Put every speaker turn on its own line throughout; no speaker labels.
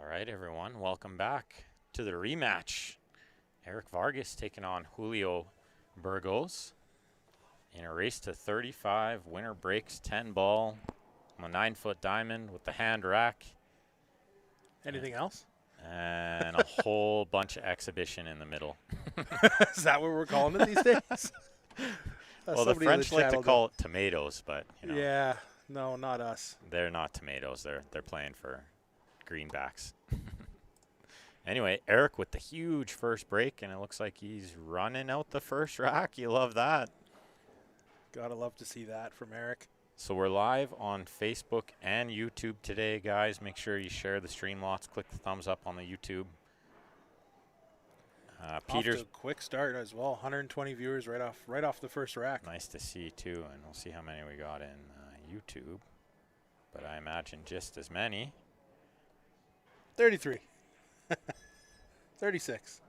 right, everyone, welcome back to the rematch. Erik Vargas taking on Julio Burgos in a race to 35. Winner breaks 10 ball on a 9-foot diamond with the hand rack.
Anything else?
And a whole bunch of exhibition in the middle.
Is that what we're calling it these days?
Well, the French like to call it tomatoes, but you know,
yeah, no, not us.
they're not tomatoes. They're playing for greenbacks. Anyway, Erik with the huge first break, and it looks like he's running out the first rack. You love that.
Gotta love to see that from Erik.
So we're live on Facebook and YouTube today, guys. Make sure you share the stream lots. Click the thumbs up on the YouTube. Peter's
off to a quick start as well. 120 viewers right off the first rack.
Nice to see too, and we'll see how many we got in YouTube. But I imagine just as many.
33. 36.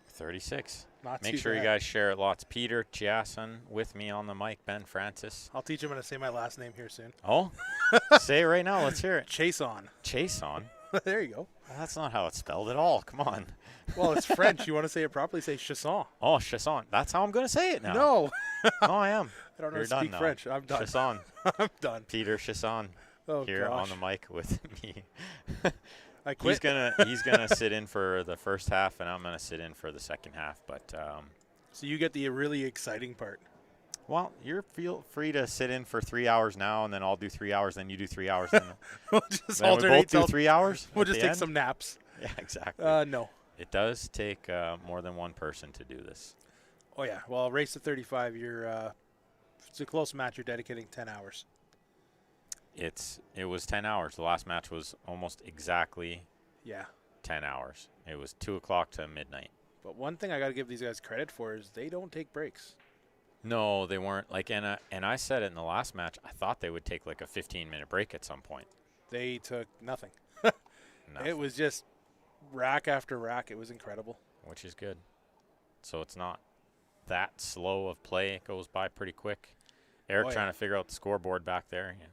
36.
Not
Make
too
sure
bad.
you guys share it lots. Peter Chiasson with me on the mic. Ben Francis.
I'll teach him how to say my last name here soon.
Oh, say it right now. Let's hear it.
Chase on.
Chase on.
There you go.
Well, that's not how it's spelled at all. Come on.
Well, it's French. You want to say it properly? Say Chasson.
Oh, Chasson. That's how I'm going to say it now.
No.
No, I am.
I don't know
You're
how to speak
done
French. I'm done.
Chasson.
I'm done.
Peter Chasson
Oh,
here
gosh.
on the mic with me.
I quit.
He's gonna sit in for the first half, and I'm gonna sit in for the second half. But
So you get the really exciting part.
well, you're feel free to sit in for 3 hours now, and then I'll do 3 hours, then you do 3 hours, then,
We'll just
then we both do 3 hours.
We'll
at
just
the
take
end?
some naps.
Yeah, exactly.
No.
It does take more than one person to do this.
Oh, yeah. Well, race to 35, it's a close match. You're dedicating 10 hours.
It was 10 hours. The last match was almost exactly
Yeah.
10 hours. It was 2 o'clock to midnight.
But one thing I got to give these guys credit for is they don't take breaks.
No, they weren't. Like, and I said it in the last match. I thought they would take like a 15-minute break at some point.
They took nothing.
Nothing,
It was just rack after rack. It was incredible.
which is good. So it's not that slow of play. It goes by pretty quick. Erik
Oh, yeah.
trying to figure out the scoreboard back there. Yeah.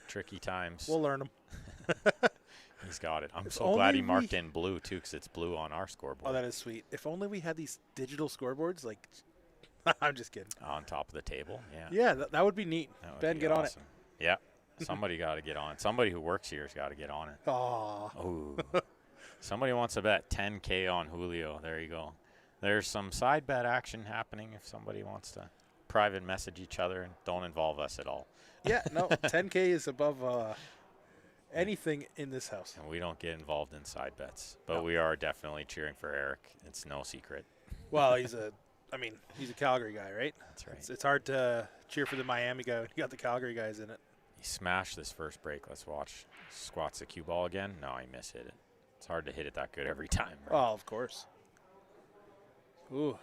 Tricky times.
We'll learn them.
He's got it. I'm
If
so glad
only
he marked
we-
in blue too, because it's blue on our scoreboard.
Oh, that is sweet. If only we had these digital scoreboards. Like, I'm just kidding.
On top of the table. Yeah.
Yeah, that would be neat.
That would
Ben,
be
get on it.
awesome. Yeah. Somebody got to get on it. Somebody who works here has got to get on it.
Oh,
Oh. Somebody wants to bet 10K on Julio. There you go. There's some side bet action happening if somebody wants to private message each other and don't involve us at all.
yeah. No, 10K is above anything in this house.
And we don't get involved in side bets. But
No.
we are definitely cheering for Erik. It's no secret.
Well, he's a Calgary guy, right?
That's right.
It's hard to cheer for the Miami guy when you got the Calgary guys in it.
He smashed this first break. Let's watch. Squats the cue ball again. No, he mishit it. It's hard to hit it that good every time. Right?
Oh, of course. Ooh,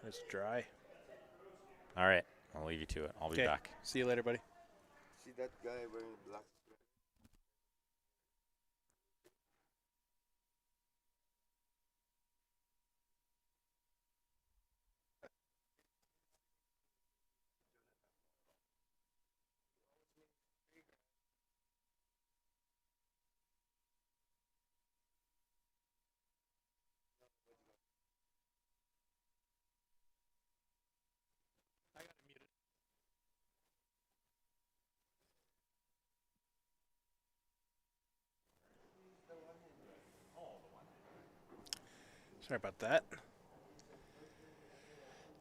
it's dry.
All right. I'll leave you to it. I'll be back.
See you later, buddy.
See that guy wearing black?
Sorry about that.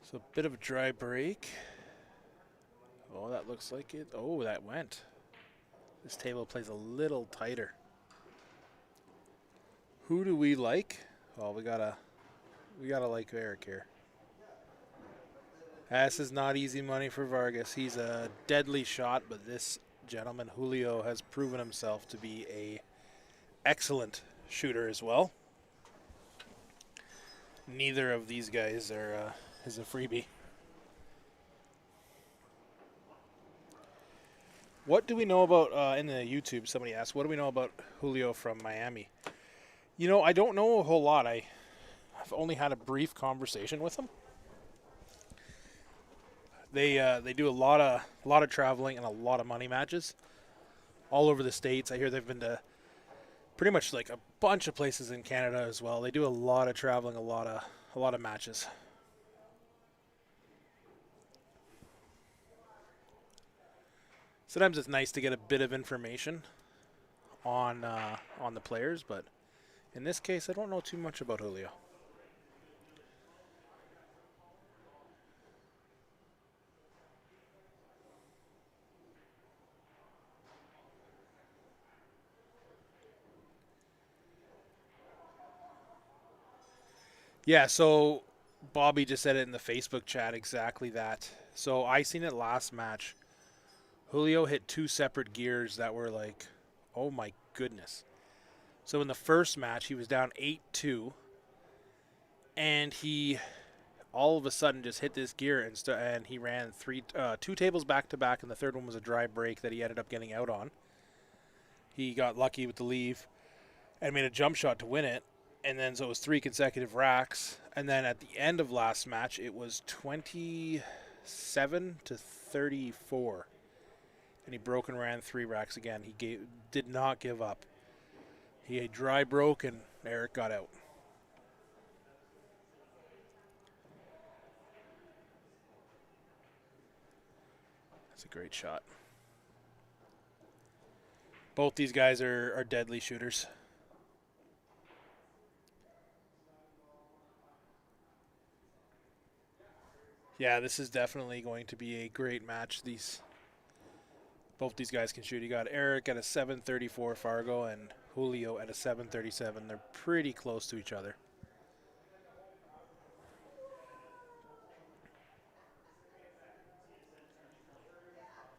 So a bit of a dry break. Oh, that looks like it. Oh, that went. This table plays a little tighter. Who do we like? Well, we gotta like Erik here. This is not easy money for Vargas. He's a deadly shot, but this gentleman, Julio, has proven himself to be a excellent shooter as well. Neither of these guys is a freebie. What do we know about, in the YouTube, somebody asked, what do we know about Julio from Miami? You know, I don't know a whole lot. I've only had a brief conversation with him. They do a lot of traveling and a lot of money matches all over the States. I hear they've been to pretty much like a bunch of places in Canada as well. They do a lot of traveling, a lot of matches. Sometimes it's nice to get a bit of information on the players, but in this case, I don't know too much about Julio. Yeah, so Bobby just said it in the Facebook chat exactly that. So I seen it last match. Julio hit 2 separate gears that were like, oh my goodness. So in the first match, he was down 8-2, and he all of a sudden just hit this gear and he ran 2 tables back to back, and the third one was a dry break that he ended up getting out on. He got lucky with the leave and made a jump shot to win it. And then so it was 3 consecutive racks. And then at the end of last match, it was 27-34. And he broke and ran 3 racks again. He did not give up. He had dry broke, and Erik got out. That's a great shot. Both these guys are deadly shooters. Yeah, this is definitely going to be a great match. Both these guys can shoot. You got Erik at a 734 Fargo and Julio at a 737. They're pretty close to each other.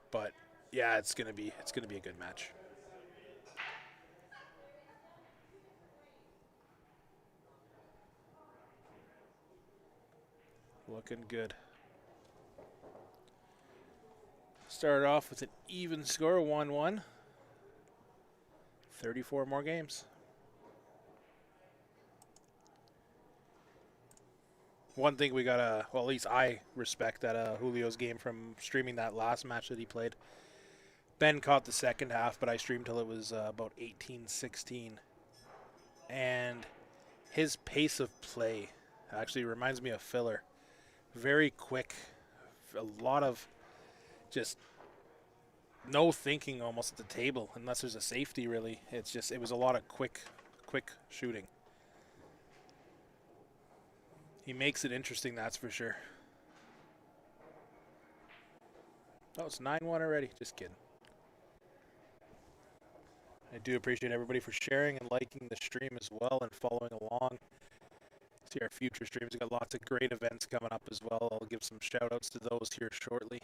But yeah, it's gonna be a good match. Looking good. Started off with an even score, 1-1. 34 more games. One thing we gotta, well, at least I respect that Julio's game from streaming that last match that he played. Ben caught the second half, but I streamed till it was about 18-16. And his pace of play actually reminds me of Filler. Very quick, a lot of just no thinking almost at the table, unless there's a safety really. It was a lot of quick shooting. He makes it interesting, that's for sure. Oh, it's 9-1 already. Just kidding. I do appreciate everybody for sharing and liking the stream as well and following along. See our future streams. We've got lots of great events coming up as well. I'll give some shout outs to those here shortly.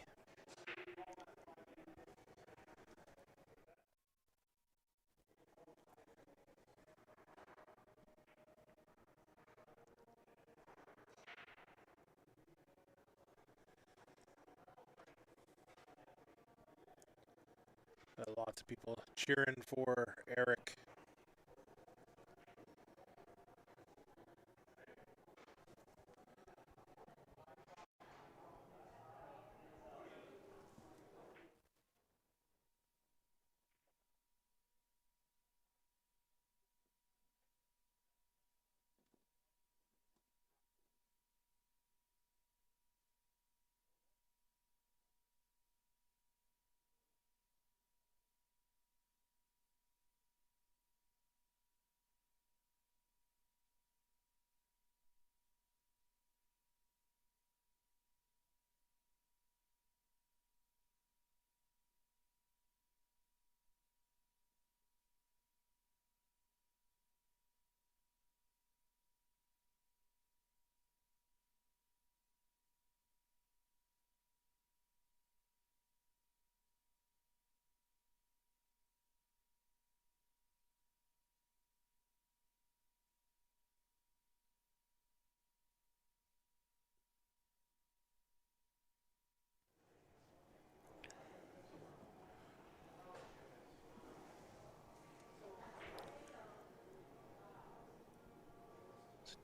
Lots of people cheering for Erik.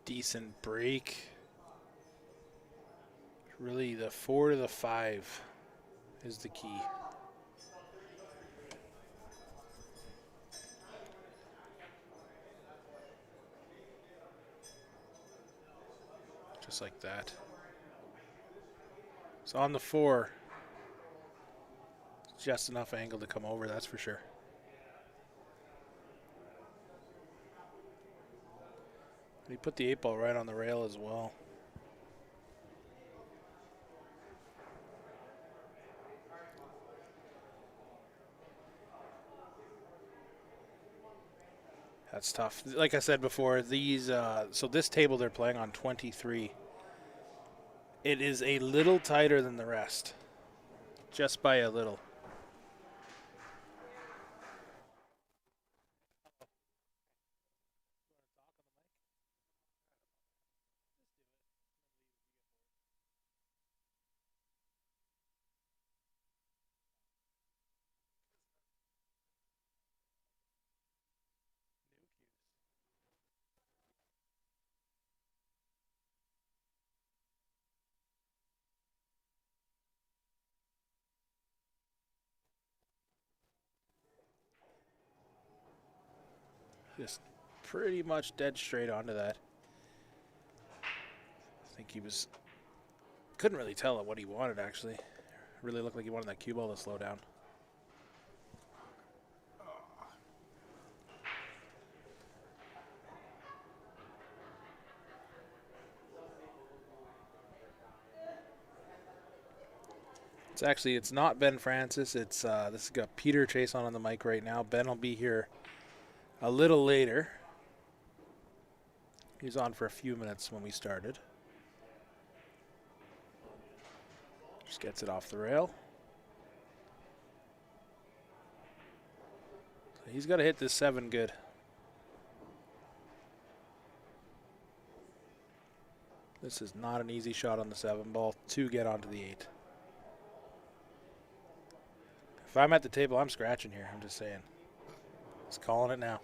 Decent break. Really, the 4 to the 5 is the key. Just like that. So on the 4, just enough angle to come over, that's for sure. He put the 8 ball right on the rail as well. That's tough. Like I said before, these so this table they're playing on 23. It is a little tighter than the rest, just by a little. Just pretty much dead straight onto that. I think he was, couldn't really tell what he wanted actually. Really looked like he wanted that cue ball to slow down. It's not Ben Francis. This has got Peter Chase on the mic right now. Ben will be here a little later. He was on for a few minutes when we started. Just gets it off the rail. So he's got to hit this 7 good. This is not an easy shot on the 7 ball to get onto the 8. If I'm at the table, I'm scratching here. I'm just saying. Just calling it now.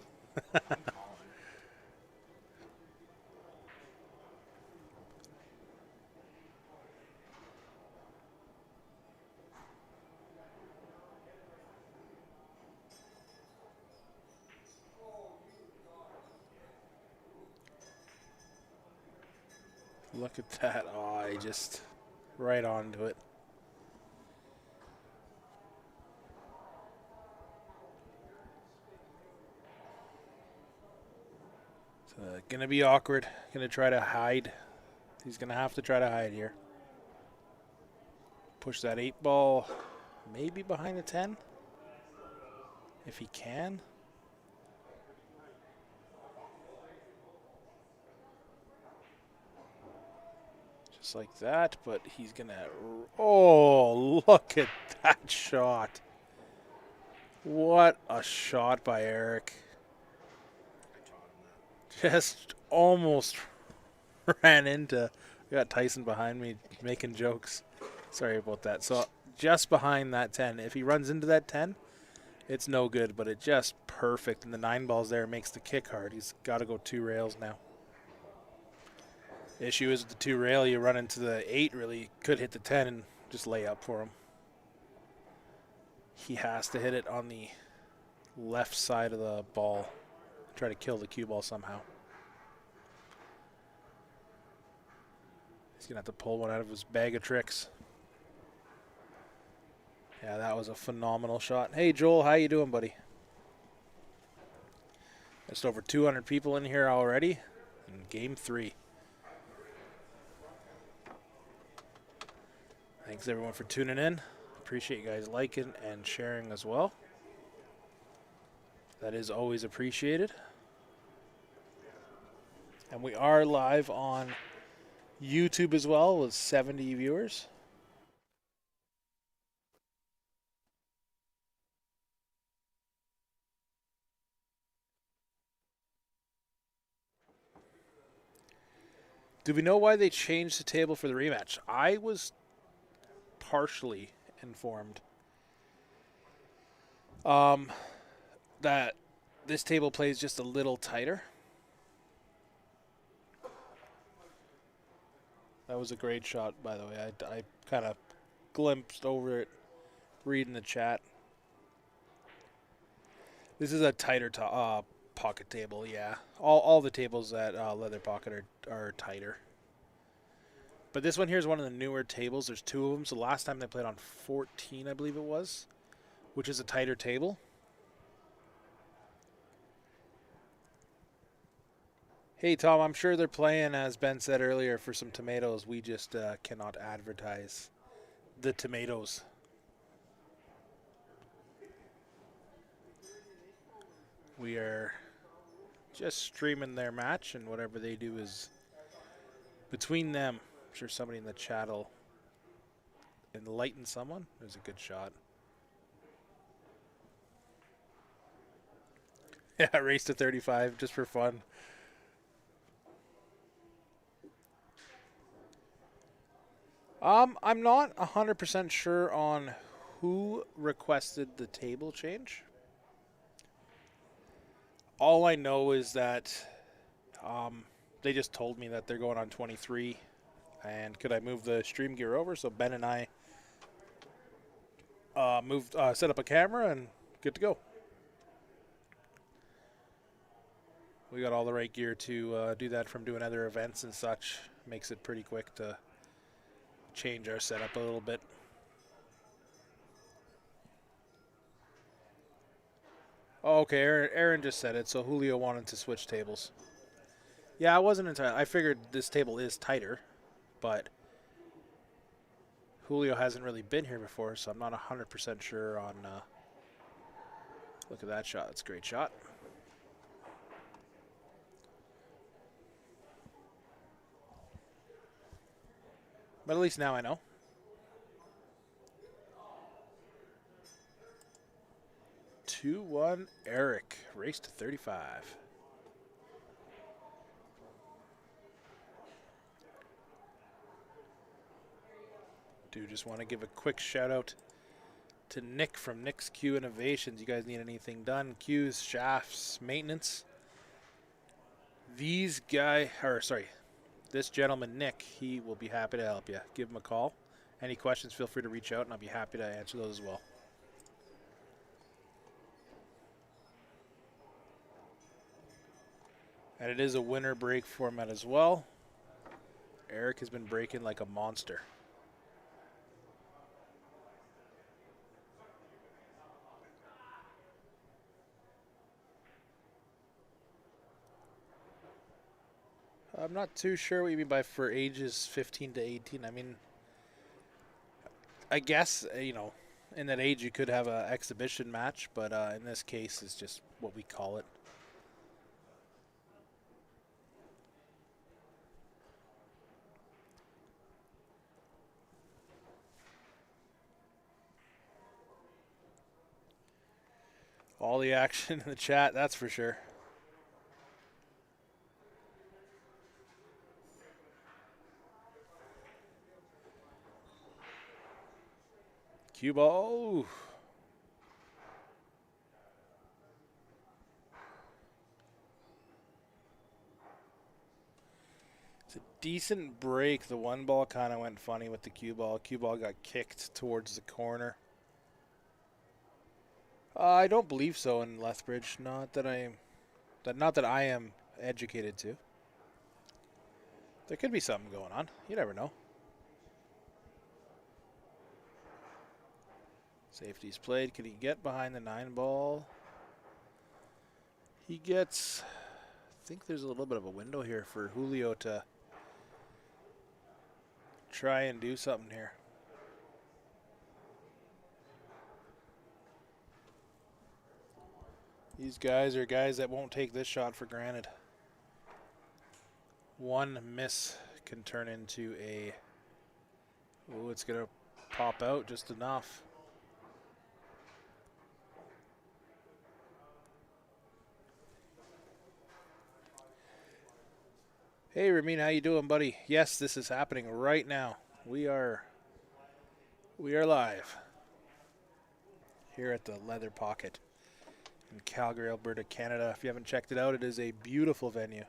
Look at that. Oh, I just right onto it. Gonna be awkward. Gonna try to hide. He's gonna have to try to hide here. Push that 8 ball maybe behind the 10. If he can. Just like that, but he's gonna, oh, look at that shot. What a shot by Erik. Just almost ran into, I got Tyson behind me making jokes. Sorry about that. So just behind that 10. If he runs into that 10, it's no good, but it just perfect. And the 9 balls there makes the kick hard. He's got to go 2 rails now. The issue is with the 2 rail, you run into the 8, really could hit the 10 and just lay up for him. He has to hit it on the left side of the ball. Try to kill the cue ball somehow. He's going to have to pull one out of his bag of tricks. Yeah, that was a phenomenal shot. Hey, Joel, how you doing, buddy? Just over 200 people in here already in Game 3. Thanks, everyone, for tuning in. Appreciate you guys liking and sharing as well. That is always appreciated. And we are live on YouTube as well with 70 viewers. Do we know why they changed the table for the rematch? I was partially informed that this table plays just a little tighter. That was a great shot, by the way. I kind of glimpsed over it, reading the chat. This is a tighter pocket table, yeah. All the tables at Leather Pocket are tighter. But this one here is one of the newer tables. There's 2 of them. So last time they played on 14, I believe it was, which is a tighter table. Hey, Tom, I'm sure they're playing, as Ben said earlier, for some tomatoes. We just cannot advertise the tomatoes. We are just streaming their match, and whatever they do is between them. I'm sure somebody in the chat will enlighten someone. There's a good shot. Yeah, race to 35 just for fun. I'm not 100% sure on who requested the table change. All I know is that they just told me that they're going on 23, and could I move the stream gear over? So Ben and I set up a camera and good to go. We got all the right gear to do that from doing other events and such. Makes it pretty quick to change our setup a little bit. Oh, okay, Aaron just said it, so Julio wanted to switch tables. Yeah, I wasn't entirely. I figured this table is tighter, but Julio hasn't really been here before, so I'm not 100% sure on. Look at that shot. That's a great shot. But at least now I know. Two, 2-1, Erik. Race to 35. Do just want to give a quick shout out to Nick from Nick's Q Innovations. You guys need anything done? Q's, shafts, maintenance. This gentleman, Nick, he will be happy to help you. Give him a call. Any questions, feel free to reach out, and I'll be happy to answer those as well. And it is a winner break format as well. Erik has been breaking like a monster. I'm not too sure what you mean by for ages 15 to 18. I mean, I guess, in that age you could have an exhibition match, but in this case it's just what we call it. All the action in the chat, that's for sure. Cue ball. It's a decent break. The one ball kind of went funny with the cue ball. Cue ball got kicked towards the corner. I don't believe so in Lethbridge. Not that I am educated to. There could be something going on. You never know. Safety's played. Could he get behind the 9 ball? He gets. I think there's a little bit of a window here for Julio to try and do something here. These guys are guys that won't take this shot for granted. One miss can turn into a... Oh, it's going to pop out just enough. Hey, Ramin, how you doing, buddy? Yes, this is happening right now. We are live here at the Leather Pocket in Calgary, Alberta, Canada. If you haven't checked it out, it is a beautiful venue.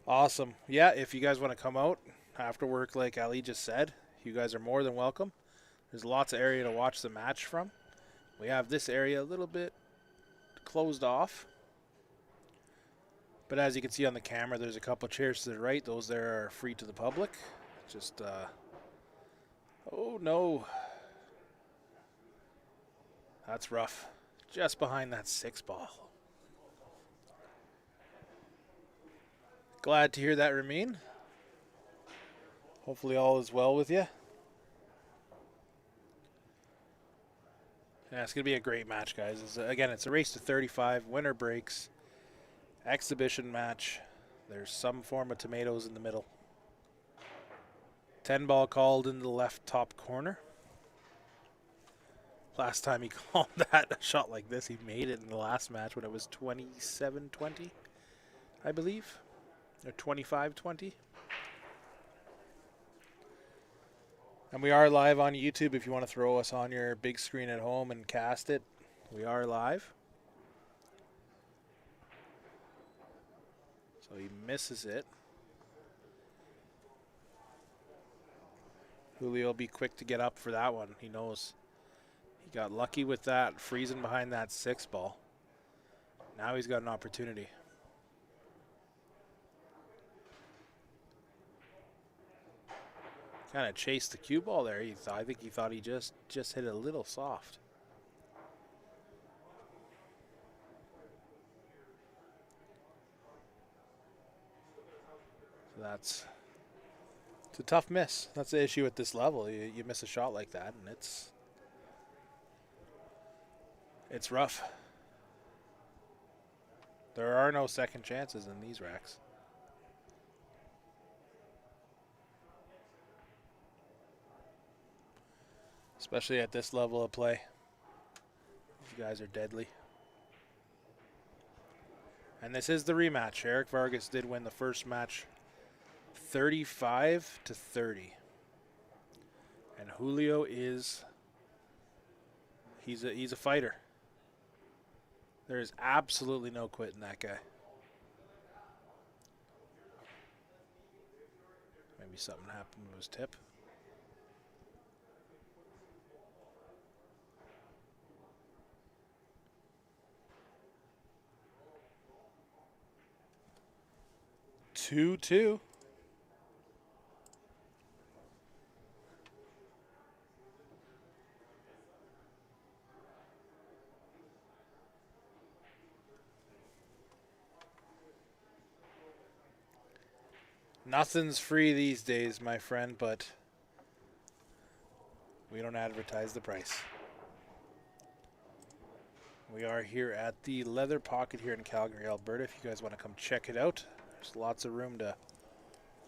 Awesome. Yeah, if you guys want to come out after work, like Ali just said, you guys are more than welcome. There's lots of area to watch the match from. We have this area a little bit closed off. But as you can see on the camera, there's a couple chairs to the right. Those there are free to the public. Just, oh no. That's rough. Just behind that 6 ball. Glad to hear that, Ramin. Hopefully all is well with you. Yeah, it's going to be a great match, guys. Again, it's a race to 35. Winner breaks. Exhibition match. There's some form of tomatoes in the middle. 10 ball called in the left top corner. Last time he called that a shot like this, he made it in the last match when it was 27-20, I believe, or 25-20. And we are live on YouTube if you want to throw us on your big screen at home and cast it. We are live. So he misses it. Julio will be quick to get up for that one. He knows he got lucky with that, freezing behind that 6 ball. Now he's got an opportunity. Kind of chased the cue ball there. I think he thought he just hit it a little soft. So it's a tough miss. That's the issue at this level. You miss a shot like that, and it's rough. There are no second chances in these racks. Especially at this level of play. These guys are deadly. And this is the rematch. Erik Vargas did win the first match 35-30. And Julio he's a fighter. There is absolutely no quitting that guy. Maybe something happened with his tip. Two. Nothing's free these days, my friend, but we don't advertise the price. We are here at the Leather Pocket here in Calgary, Alberta. If you guys want to come check it out, there's lots of room to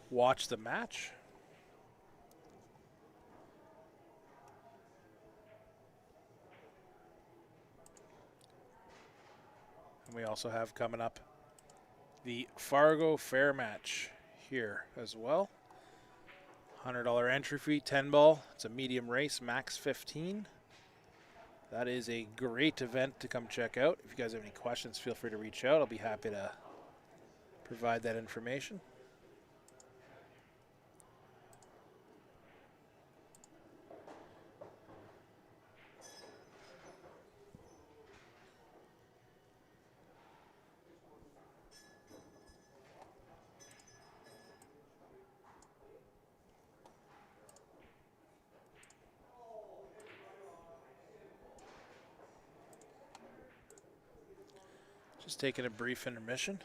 watch the match. And we also have coming up the Fargo Fair match here as well. $100 entry fee, 10 ball. It's a medium race, max 15. That is a great event to come check out. If you guys have any questions, feel free to reach out. I'll be happy to provide that information. Just taking a brief intermission.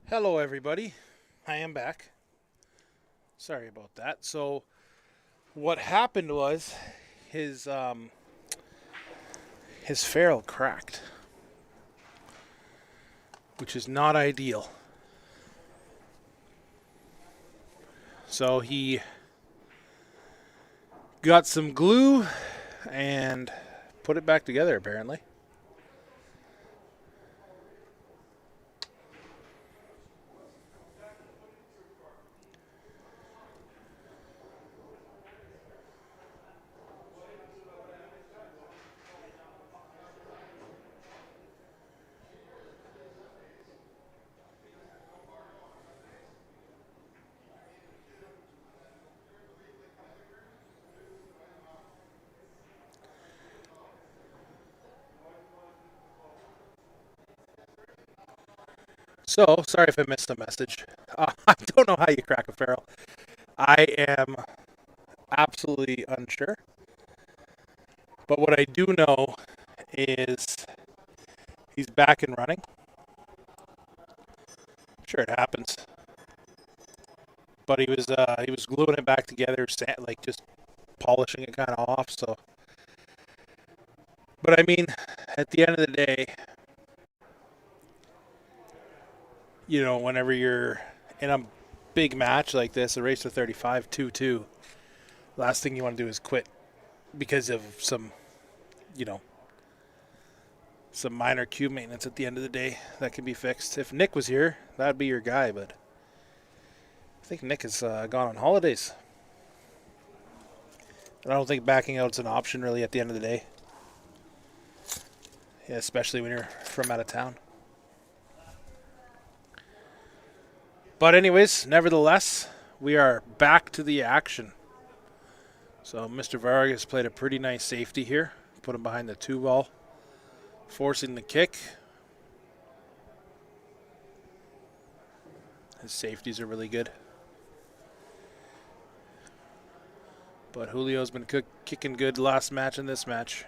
Hello, everybody. I am back. Sorry about that. So, what happened was his ferrule cracked, which is not ideal. So he got some glue and put it back together, apparently. So, sorry if I missed the message. I don't know how you crack a ferrule. I am absolutely unsure. But what I do know is he's back and running. Sure, it happens. But he was gluing it back together, like just polishing it kind of off. So, but I mean, at the end of the day, you know, whenever you're in a big match like this, a race to 35, 2-2, last thing you want to do is quit because of some, you know, some minor cube maintenance at the end of the day that can be fixed. If Nick was here, that'd be your guy, but I think Nick has gone on holidays. I don't think backing out's an option really at the end of the day. Yeah, especially when you're from out of town. But anyways, nevertheless, we are back to the action. So Mr. Vargas played a pretty nice safety here. Put him behind the 2-ball, forcing the kick. His safeties are really good. But Julio's been kicking good last match and this match.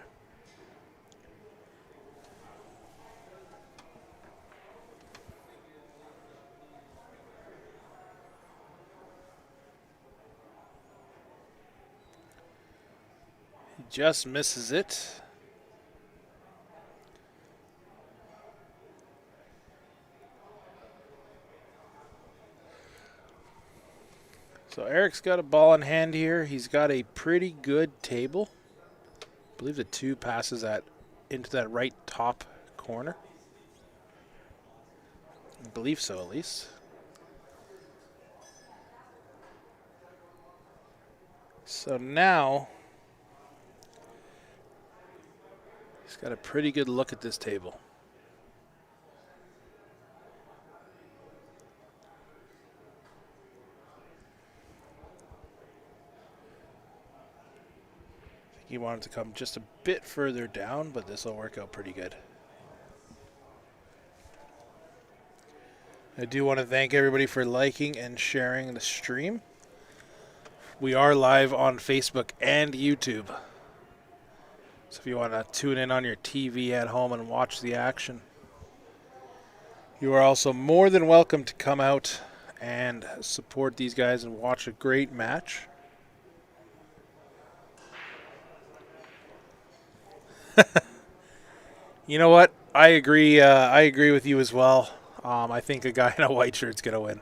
He just misses it. So Erik's got a ball in hand here. He's got a pretty good table. I believe the 2 passes that into that right top corner. I believe so, at least. So now he's got a pretty good look at this table. I think he wanted to come just a bit further down, but this will work out pretty good. I do want to thank everybody for liking and sharing the stream. We are live on Facebook and YouTube. So if you want to tune in on your TV at home and watch the action, you are also more than welcome to come out and support these guys and watch a great match. You know what? I agree. I agree with you as well. I think a guy in a white shirt's gonna win.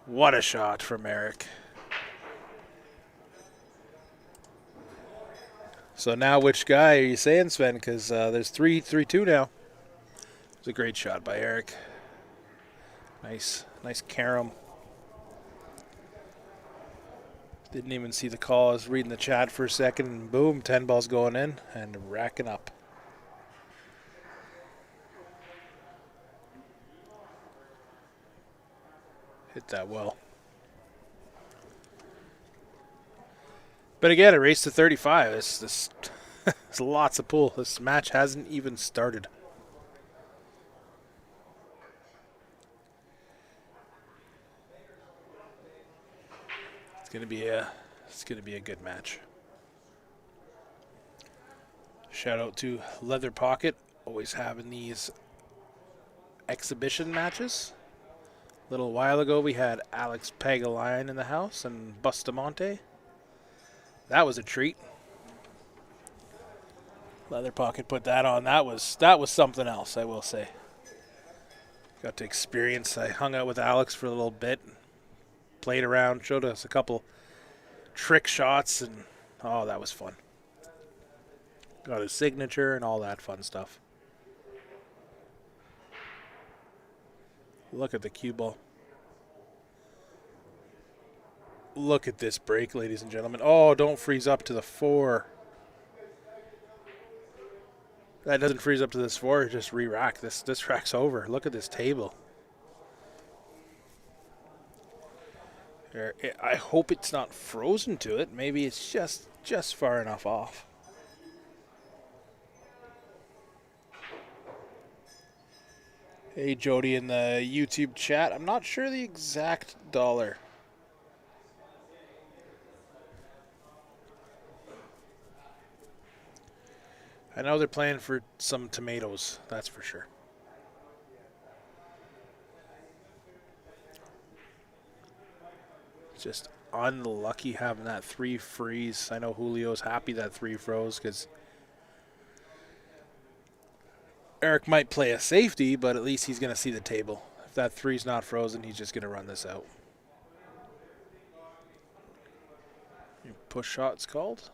What a shot from Erik. So now, which guy are you saying, Sven? Because there's 3-2 now. It's a great shot by Erik. Nice carom. Didn't even see the call. I was reading the chat for a second, and boom, 10 balls going in and racking up. Hit that well. But again, a race to 35. This it's lots of pull. This match hasn't even started. It's gonna be a good match. Shout out to Leather Pocket, always having these exhibition matches. A little while ago, we had Alex Pagalian in the house and Bustamante. That was a treat. Leather Pocket put that on. That was something else, I will say. Got to experience. I hung out with Alex for a little bit, played around, showed us a couple trick shots, and oh, that was fun. Got his signature and all that fun stuff. Look at the cue ball. Look at this break, ladies and gentlemen. Oh, don't freeze up to the 4. That doesn't freeze up to this 4. Just re-rack. This rack's over. Look at this table. I hope it's not frozen to it. Maybe it's just far enough off. Hey, Jody in the YouTube chat. I'm not sure the exact dollar. I know they're playing for some tomatoes, that's for sure. Just unlucky having that 3 freeze. I know Julio's happy that 3 froze because Erik might play a safety, but at least he's going to see the table. If that 3's not frozen, he's just going to run this out. Push shot's called.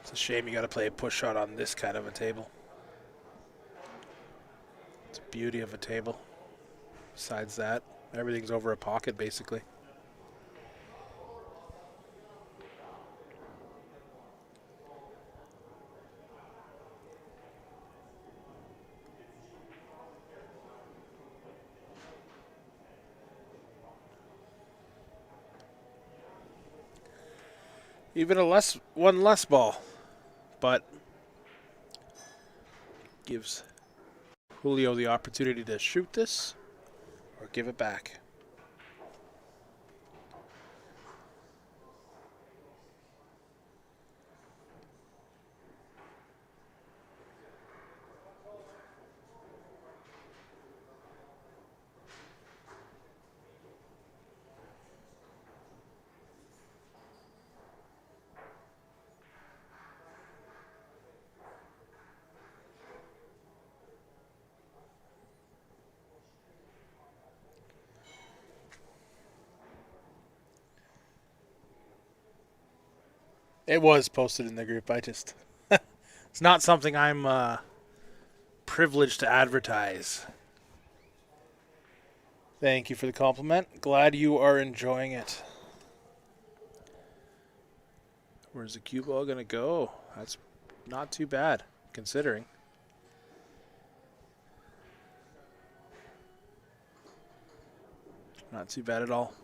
It's a shame you got to play a push shot on this kind of a table. It's a beauty of a table. Besides that, everything's over a pocket basically. Even one less ball, but gives Julio the opportunity to shoot this or give it back. It was posted in the group. It's not something I'm privileged to advertise. Thank you for the compliment. Glad you are enjoying it. Where's the cue ball going to go? That's not too bad, considering. Not too bad at all.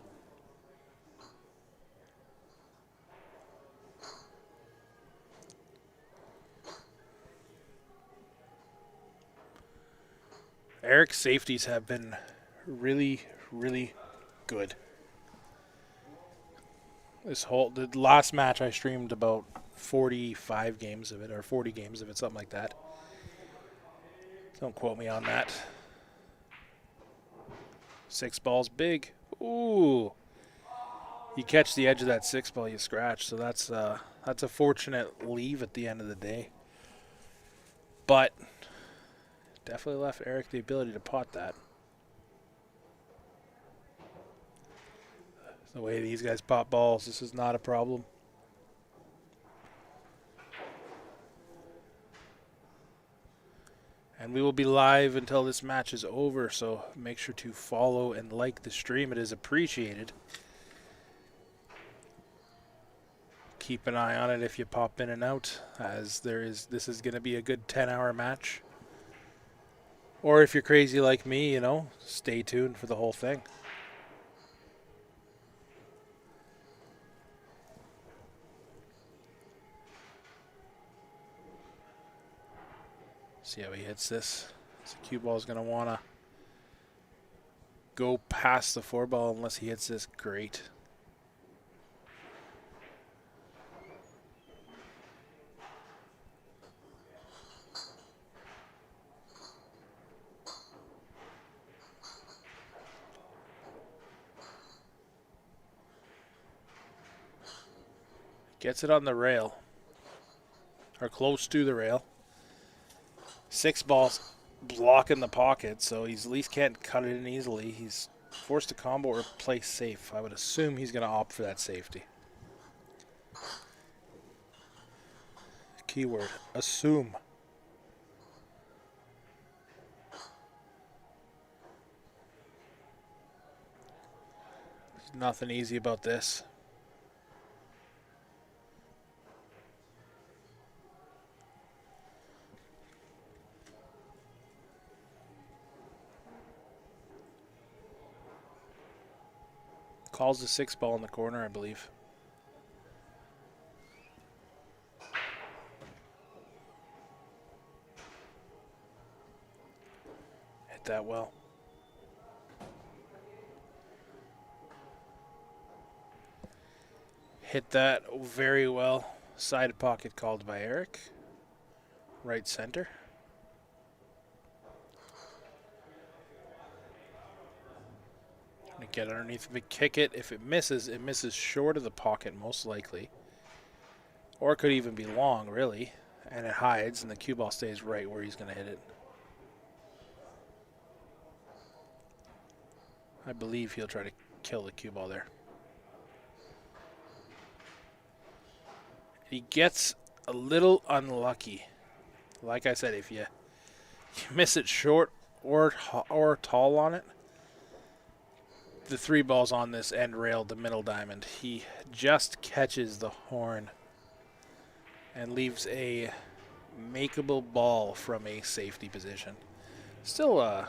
Erik's safeties have been really, really good. The last match I streamed about 45 games of it, or 40 games of it, something like that. Don't quote me on that. 6 balls big. Ooh. You catch the edge of that 6 ball, you scratch. So that's a fortunate leave at the end of the day. But definitely left Erik the ability to pot that. The way these guys pot balls, this is not a problem. And we will be live until this match is over, so make sure to follow and like the stream. It is appreciated. Keep an eye on it if you pop in and out, as this is going to be a good 10-hour match. Or if you're crazy like me, stay tuned for the whole thing. See how he hits this. So cue ball is going to want to go past the 4 ball unless he hits this great. Gets it on the rail. Or close to the rail. 6 balls blocking the pocket, so he's at least can't cut it in easily. He's forced to combo or play safe. I would assume he's going to opt for that safety. Keyword, assume. There's nothing easy about this. Calls the 6 ball in the corner, I believe. Hit that well. Hit that very well. Side pocket called by Erik. Right center. Get underneath of it, kick it. If it misses short of the pocket most likely. Or it could even be long, really. And it hides, and the cue ball stays right where he's going to hit it. I believe he'll try to kill the cue ball there. He gets a little unlucky. Like I said, if you miss it short or tall on it, the 3 balls on this end rail, the middle diamond, he just catches the horn and leaves a makeable ball from a safety position. Still a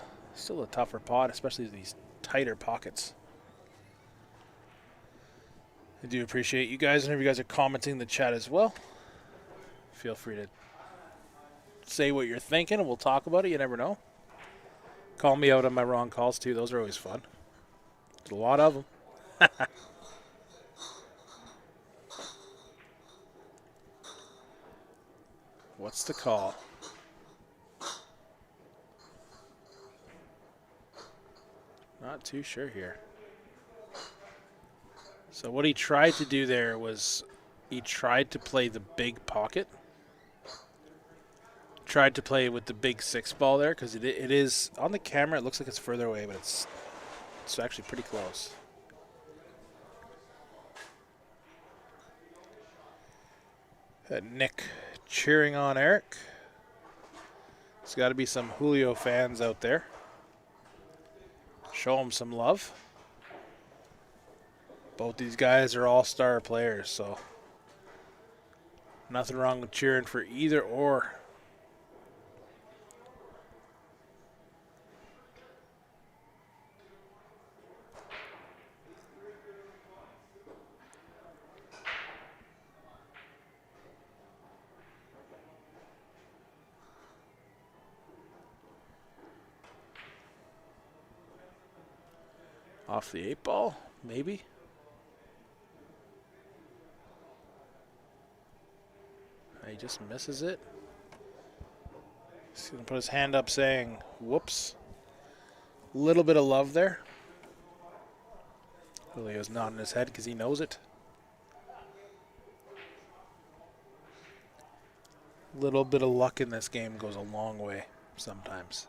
tougher pot, especially these tighter pockets. I do appreciate you guys, and if you guys are commenting in the chat as well, feel free to say what you're thinking, and we'll talk about it. You never know. Call me out on my wrong calls, too. Those are always fun. There's a lot of them. What's the call? Not too sure here. So what he tried to do there was he tried to play the big pocket. Tried to play with the big 6 ball there because it is on the camera. It looks like it's further away, but it's actually pretty close. Nick cheering on Erik. There's got to be some Julio fans out there. Show him some love. Both these guys are all-star players, so nothing wrong with cheering for either or. Off the 8 ball, maybe. He just misses it. He's going to put his hand up saying, whoops. A little bit of love there. Julio's nodding his head because he knows it. A little bit of luck in this game goes a long way sometimes.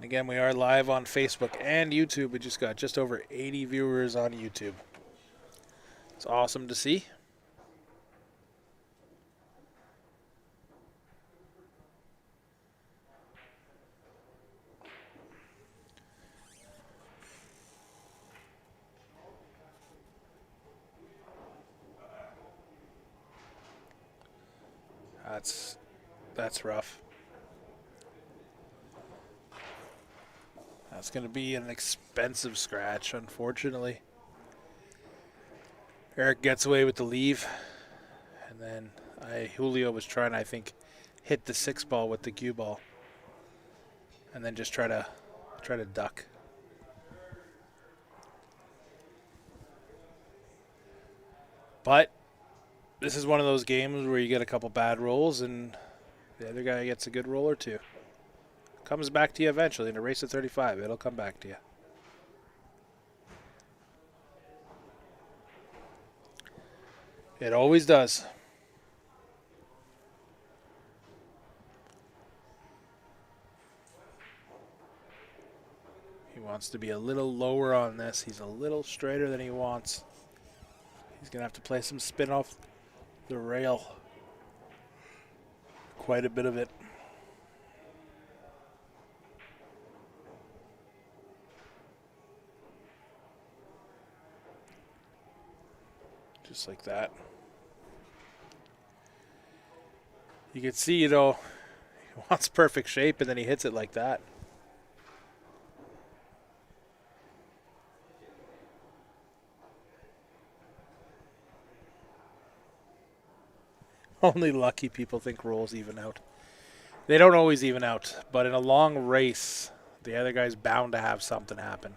Again, we are live on Facebook and YouTube. We just got just over 80 viewers on YouTube. It's awesome to see. That's rough. That's going to be an expensive scratch, unfortunately. Erik gets away with the leave. And then Julio was trying, I think, hit the 6 ball with the cue ball. And then just try to duck. But This is one of those games where you get a couple bad rolls and the other guy gets a good roll or two. Comes back to you eventually in a race of 35. It'll come back to you. It always does. He wants to be a little lower on this. He's a little straighter than he wants. He's going to have to play some spin off the rail. Quite a bit of it. Just like that. You can see, he wants perfect shape and then he hits it like that. Only lucky people think rolls even out. They don't always even out, but in a long race, the other guy's bound to have something happen.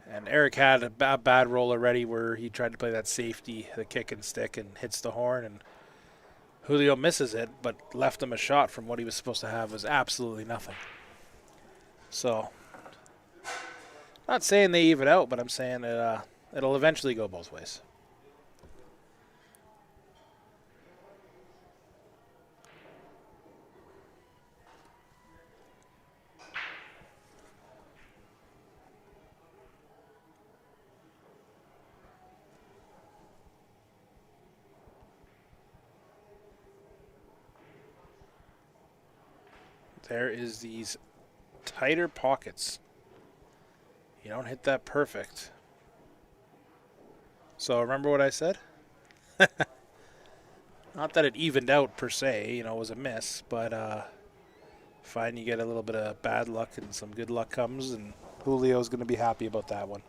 And Erik had a bad roll already where he tried to play that safety, the kick and stick, and hits the horn, and Julio misses it, but left him a shot from what he was supposed to have was absolutely nothing. So, not saying they even out, but I'm saying it'll eventually go both ways. There is these tighter pockets. You don't hit that perfect. So remember what I said? Not that it evened out per se, it was a miss, but fine, you get a little bit of bad luck and some good luck comes, and Julio's going to be happy about that one.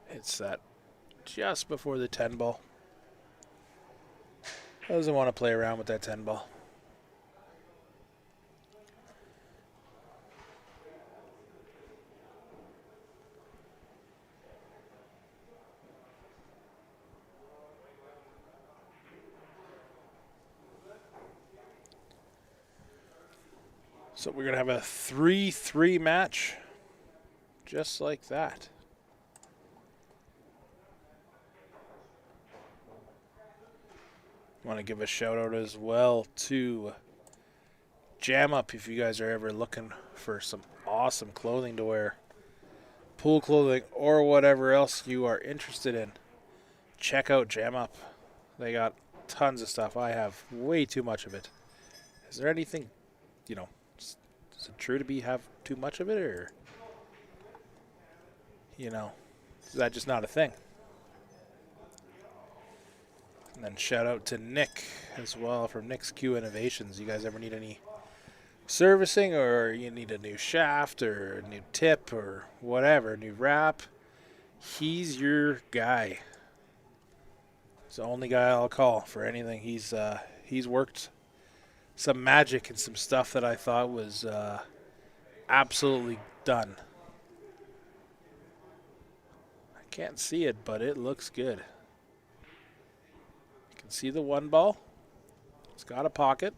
Hits that just before the 10 ball. Doesn't want to play around with that 10 ball. So we're going to have a 3-3 match. Just like that. Want to give a shout out as well to Jam Up if you guys are ever looking for some awesome clothing to wear. Pool clothing or whatever else you are interested in. Check out Jam Up. They got tons of stuff. I have way too much of it. Is there anything, is it true to have too much of it, or, is that just not a thing? And then shout out to Nick as well from Nick's Q Innovations. You guys ever need any servicing, or you need a new shaft or a new tip or whatever, new wrap, he's your guy. He's the only guy I'll call for anything. He's worked some magic and some stuff that I thought was absolutely done. I can't see it, but it looks good. You can see the 1 ball. It's got a pocket.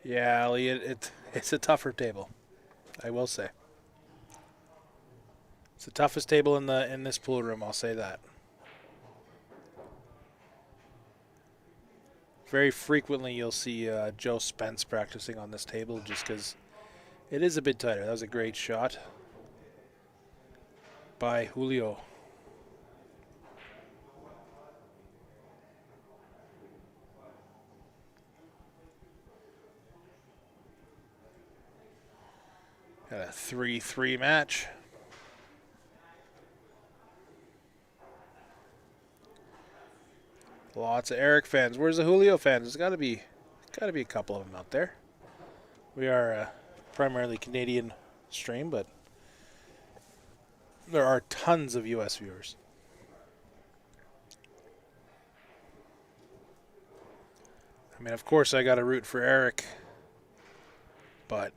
Yeah, Elliot, it's a tougher table, I will say. It's the toughest table in this pool room, I'll say that. Very frequently you'll see Joe Spence practicing on this table just because it is a bit tighter. That was a great shot by Julio. Got a 3-3 match. Lots of Erik fans. Where's the Julio fans? There's got to be a couple of them out there. We are a primarily Canadian stream, but There are tons of U.S. viewers. I mean, of course, I got to root for Erik, but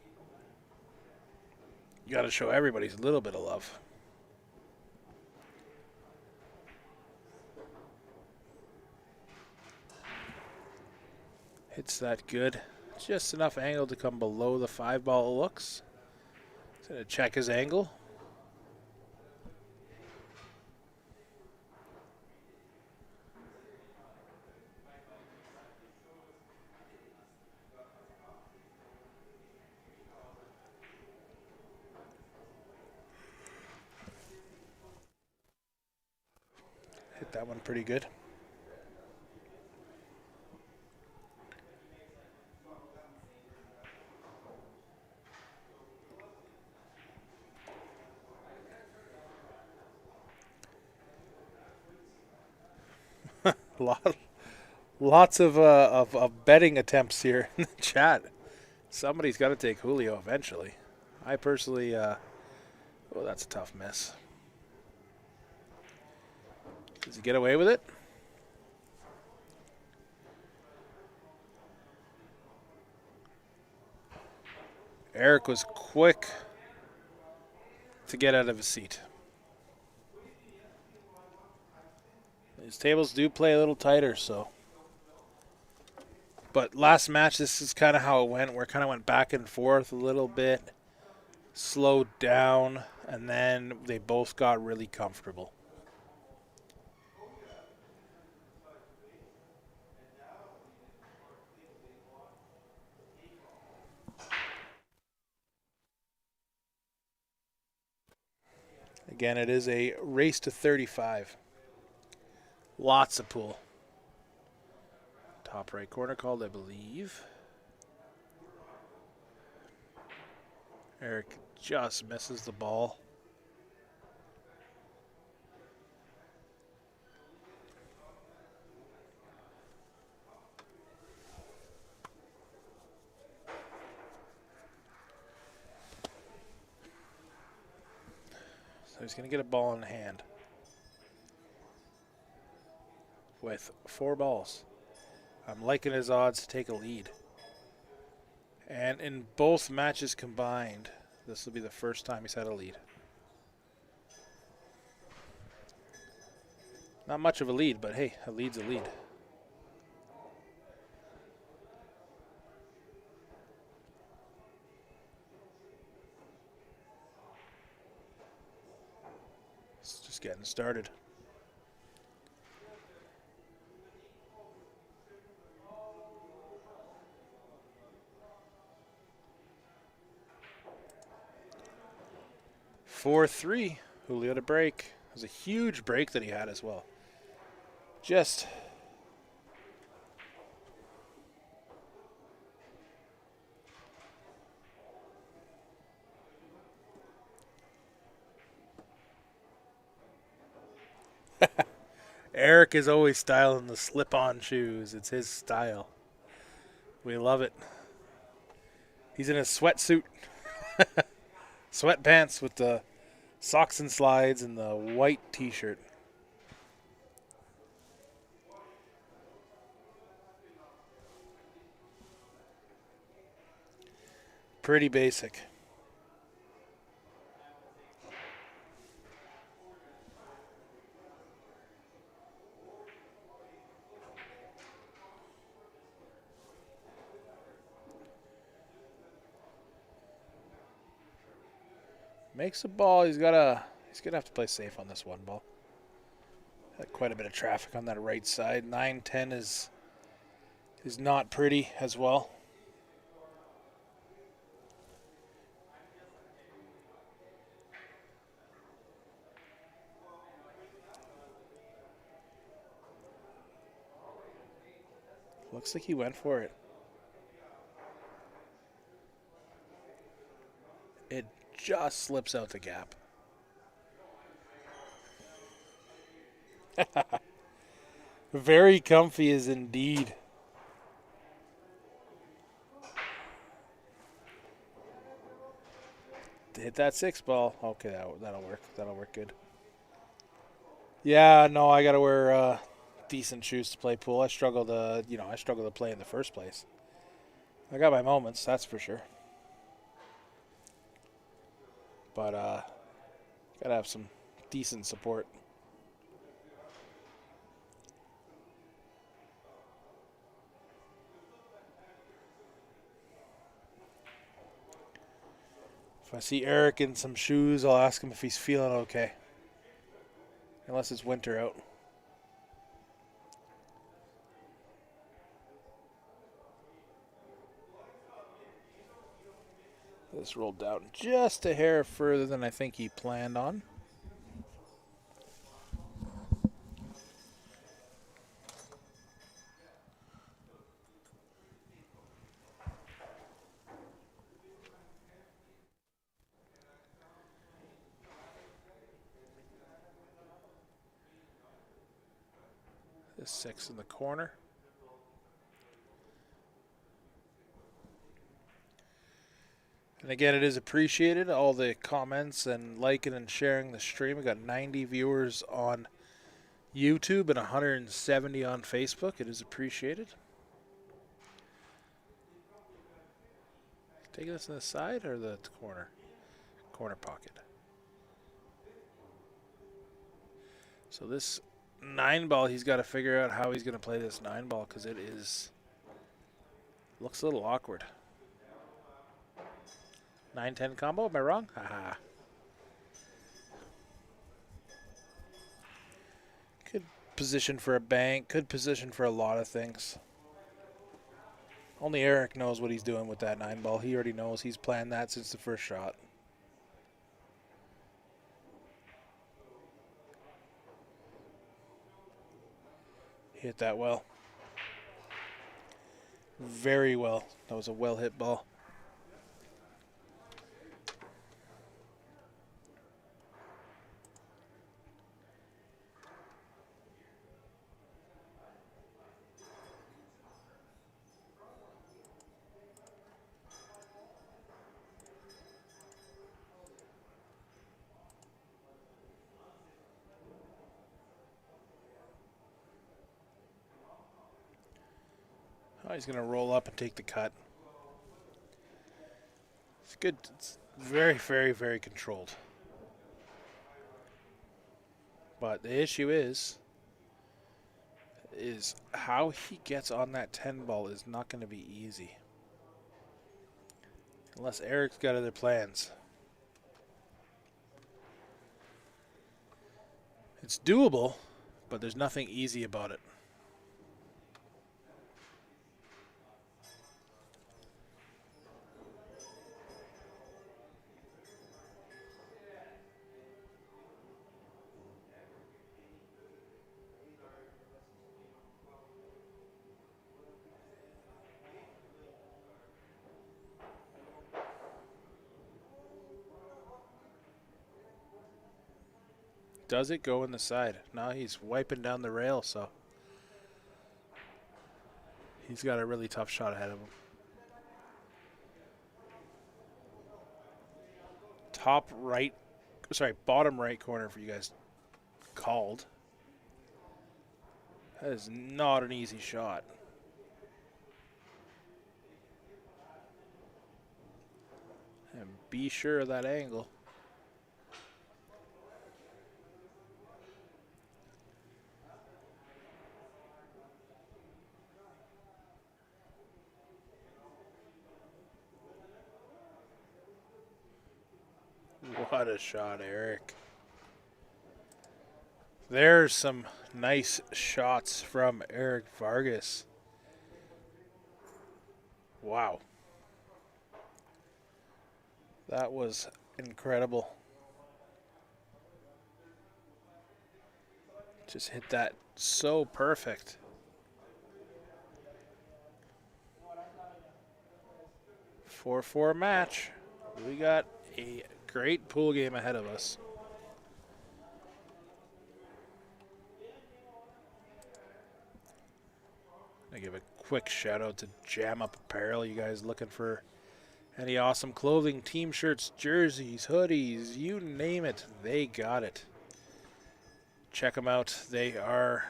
you got to show everybody a little bit of love. Hits that good. Just enough angle to come below the 5-ball it looks. He's going to check his angle. Hit that one pretty good. Lots of betting attempts here in the chat. Somebody's got to take Julio eventually. I personally, oh, that's a tough miss. Does he get away with it? Erik was quick to get out of his seat. His tables do play a little tighter, so. But last match, this is kind of how it went. We kind of went back and forth a little bit, slowed down, and then they both got really comfortable. Again, it is a race to 35. Lots of pool. Top right corner called, I believe. Erik just misses the ball. So he's going to get a ball in hand. With 4 balls. I'm liking his odds to take a lead. And in both matches combined, this will be the first time he's had a lead. Not much of a lead, but hey, a lead's a lead. It's just getting started. Four, 3, Julio to break. It was a huge break that he had as well. Just Erik is always styling the slip-on shoes. It's his style. We love it. He's in a sweatsuit. Sweatpants with the socks and slides and the white t-shirt. Pretty basic. Makes a ball. He's gonna have to play safe on this one ball. Had quite a bit of traffic on that right side. 9-10 is not pretty as well. Looks like he went for it. It just slips out the gap. Very comfy is indeed. Hit that 6 ball. Okay, that'll work. That'll work good. Yeah, no, I gotta wear decent shoes to play pool. I struggle to play in the first place. I got my moments, that's for sure. But gotta have some decent support. If I see Erik in some shoes, I'll ask him if he's feeling okay. Unless it's winter out. This rolled down just a hair further than I think he planned on. This 6 in the corner. And again, it is appreciated, all the comments and liking and sharing the stream. We got 90 viewers on YouTube and 170 on Facebook. It is appreciated. Taking this in the side or the corner? Corner pocket. So this 9 ball, he's got to figure out how he's going to play this 9 ball because it looks a little awkward. 9-10 combo, am I wrong? Haha. Could position for a bank, could position for a lot of things. Only Erik knows what he's doing with that 9 ball. He already knows he's planned that since the first shot. Hit that well. Very well. That was a well hit ball. Oh, he's going to roll up and take the cut. It's good. It's very, very, very controlled. But the issue is how he gets on that 10 ball is not going to be easy. Unless Erik's got other plans. It's doable, but there's nothing easy about it. Does it go in the side? No, he's wiping down the rail, so he's got a really tough shot ahead of him. Bottom right corner for you guys called. That is not an easy shot. And be sure of that angle. What a shot, Erik. There's some nice shots from Erik Vargas. Wow. That was incredible. Just hit that so perfect. 4-4 match. We got a great pool game ahead of us. I give a quick shout out to Jam Up Apparel. You guys looking for Any awesome clothing, team shirts, jerseys, hoodies, you name it, they got it. Check them out. They are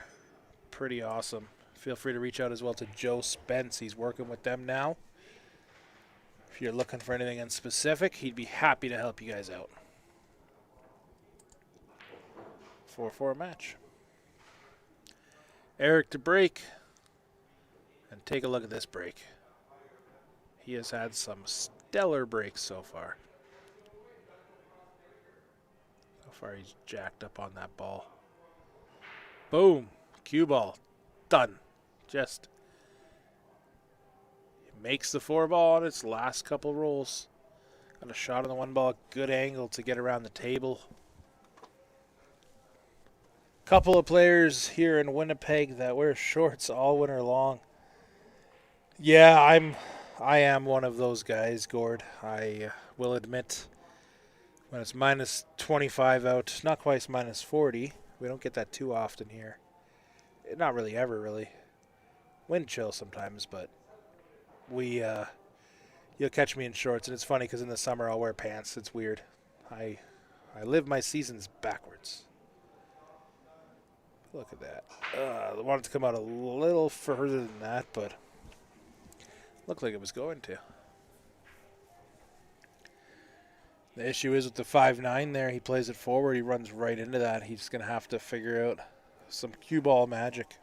pretty awesome. Feel free to reach out as well to Joe Spence. He's working with them now. If you're looking for anything in specific, he'd be happy to help you guys out. 4-4 match. Erik to break. And take a look at this break. He has had some stellar breaks so far. So far he's jacked up on that ball. Boom. Cue ball. Done. Just makes the 4-ball on its last couple rolls. Got a shot on the 1-ball. Good angle to get around the table. Couple of players here in Winnipeg that wear shorts all winter long. Yeah, I am one of those guys, Gord. I will admit, when it's minus 25 out, not quite minus 40. We don't get that too often here. Not really ever, really. Wind chill sometimes, but you'll catch me in shorts, and it's funny because in the summer I'll wear pants. It's weird. I live my seasons backwards. Look at that. I wanted to come out a little further than that, but looked like it was going to. The issue is with the 5-9 there, he plays it forward, he runs right into that. He's going to have to figure out some cue ball magic.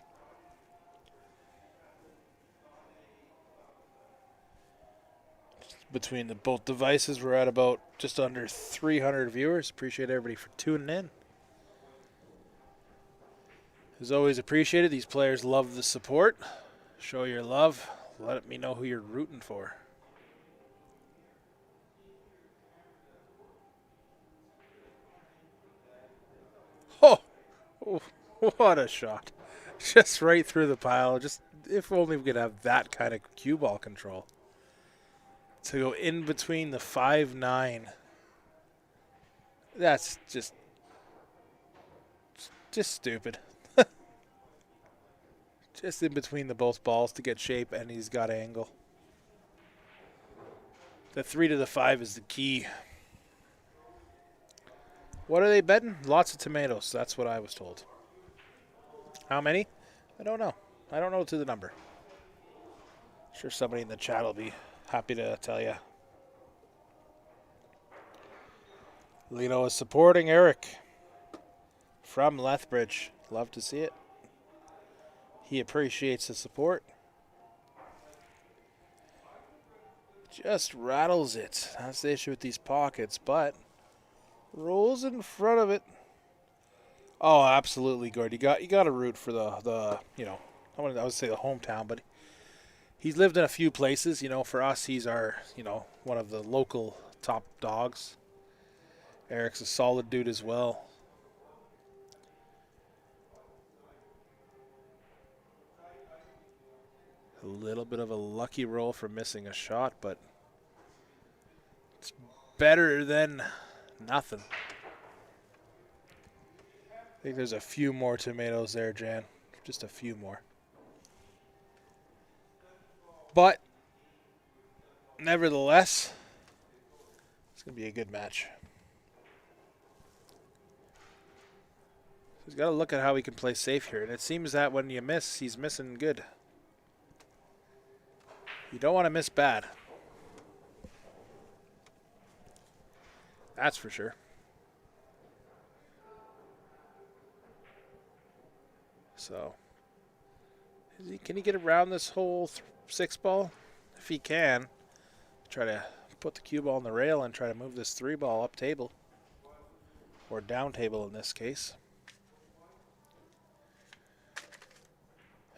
Between both devices, we're at about just under 300 viewers. Appreciate everybody for tuning in. As always, appreciated. These players love the support. Show your love. Let me know who you're rooting for. Oh, what a shot. Just right through the pile. Just if only we could have that kind of cue ball control. To go in between the 5-9. That's just stupid. Just in between the both balls to get shape, and he's got angle. The 3 to the 5 is the key. What are they betting? Lots of tomatoes. That's what I was told. How many? I don't know. I don't know to the number. I'm sure somebody in the chat will be happy to tell you. Lino is supporting Erik from Lethbridge. Love to see it. He appreciates the support. Just rattles it. That's the issue with these pockets, but rolls in front of it. Oh, absolutely, Gord. You got to root for the I would say the hometown, but he's lived in a few places. For us, he's our one of the local top dogs. Erik's a solid dude as well. A little bit of a lucky roll for missing a shot, but it's better than nothing. I think there's a few more tomatoes there, Jan. Just a few more. But nevertheless, it's going to be a good match. He's got to look at how he can play safe here. And it seems that when you miss, he's missing good. You don't want to miss bad. That's for sure. So, can he get around this whole 6-ball? If he can, try to put the cue ball on the rail and try to move this 3-ball up table. Or down table in this case.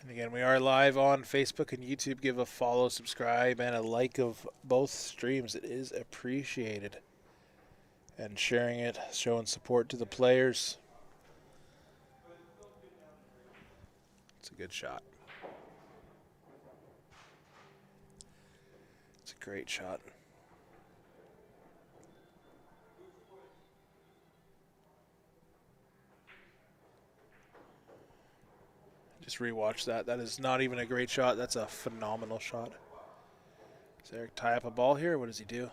And again, we are live on Facebook and YouTube. Give a follow, subscribe, and a like of both streams. It is appreciated. And sharing it, showing support to the players. It's a good shot. It's a great shot. Just rewatch that. That is not even a great shot. That's a phenomenal shot. Does Erik tie up a ball here? What does he do?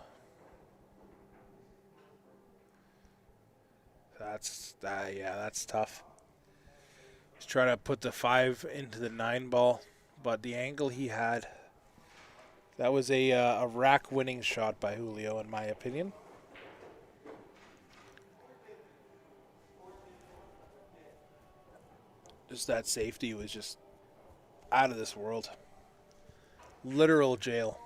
Yeah, that's tough. He's trying to put the 5 into the 9 ball, but the angle he had, that was a rack winning shot by Julio, in my opinion. Just that safety was just out of this world. Literal jail.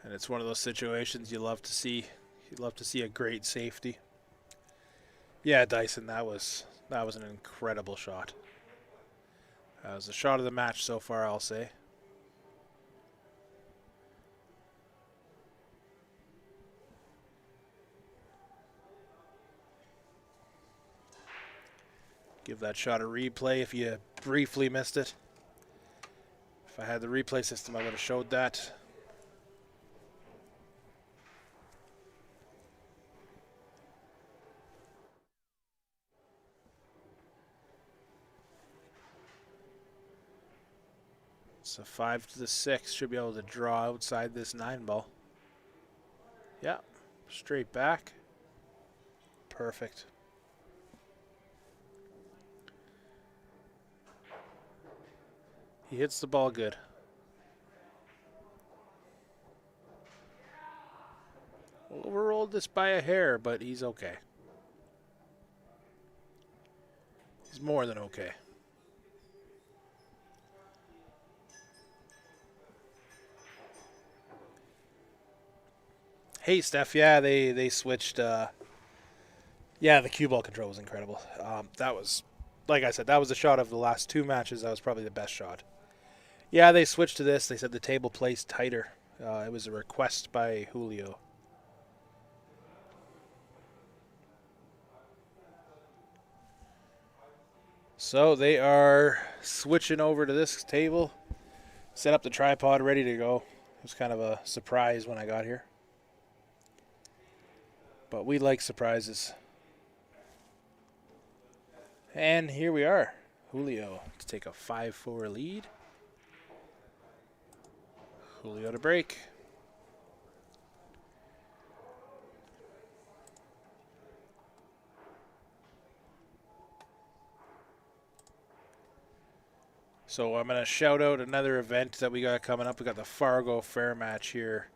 And it's one of those situations you love to see. You love to see a great safety. Yeah, Dyson, that was an incredible shot. That was the shot of the match so far, I'll say. Give that shot a replay if you briefly missed it. If I had the replay system, I would have showed that. So 5 to the 6 should be able to draw outside this 9 ball. Yeah, straight back. Perfect. He hits the ball good. Overrolled this by a hair, but he's okay. He's more than okay. Hey, Steph. Yeah, they switched. Yeah, the cue ball control was incredible. That was, like I said, that was the shot of the last 2 matches. That was probably the best shot. Yeah, they switched to this. They said the table plays tighter. It was a request by Julio. So they are switching over to this table. Set up the tripod, ready to go. It was kind of a surprise when I got here. But we like surprises. And here we are. Julio to take a 5-4 lead. Julio to break. So I'm going to shout out another event that we got coming up. We got the Fargo Fair Match here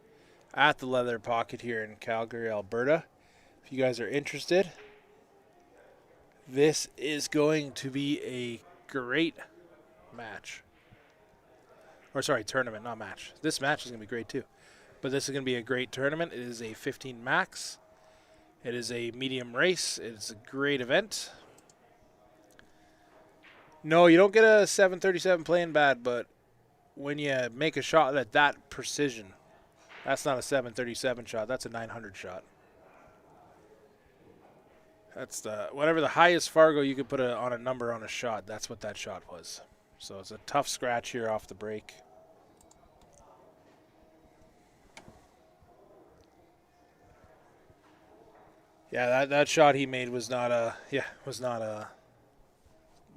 at the Leather Pocket here in Calgary, Alberta. If you guys are interested, this is going to be a great match. Or sorry, tournament, not match. This match is going to be great too. But this is going to be a great tournament. It is a 15 max. It is a medium race. It's a great event. No, you don't get a 737 playing bad, but when you make a shot at that precision, that's not a 737 shot. That's a 900 shot. That's whatever the highest Fargo you could put on a number on a shot. That's what that shot was. So it's a tough scratch here off the break. Yeah, that shot he made was not a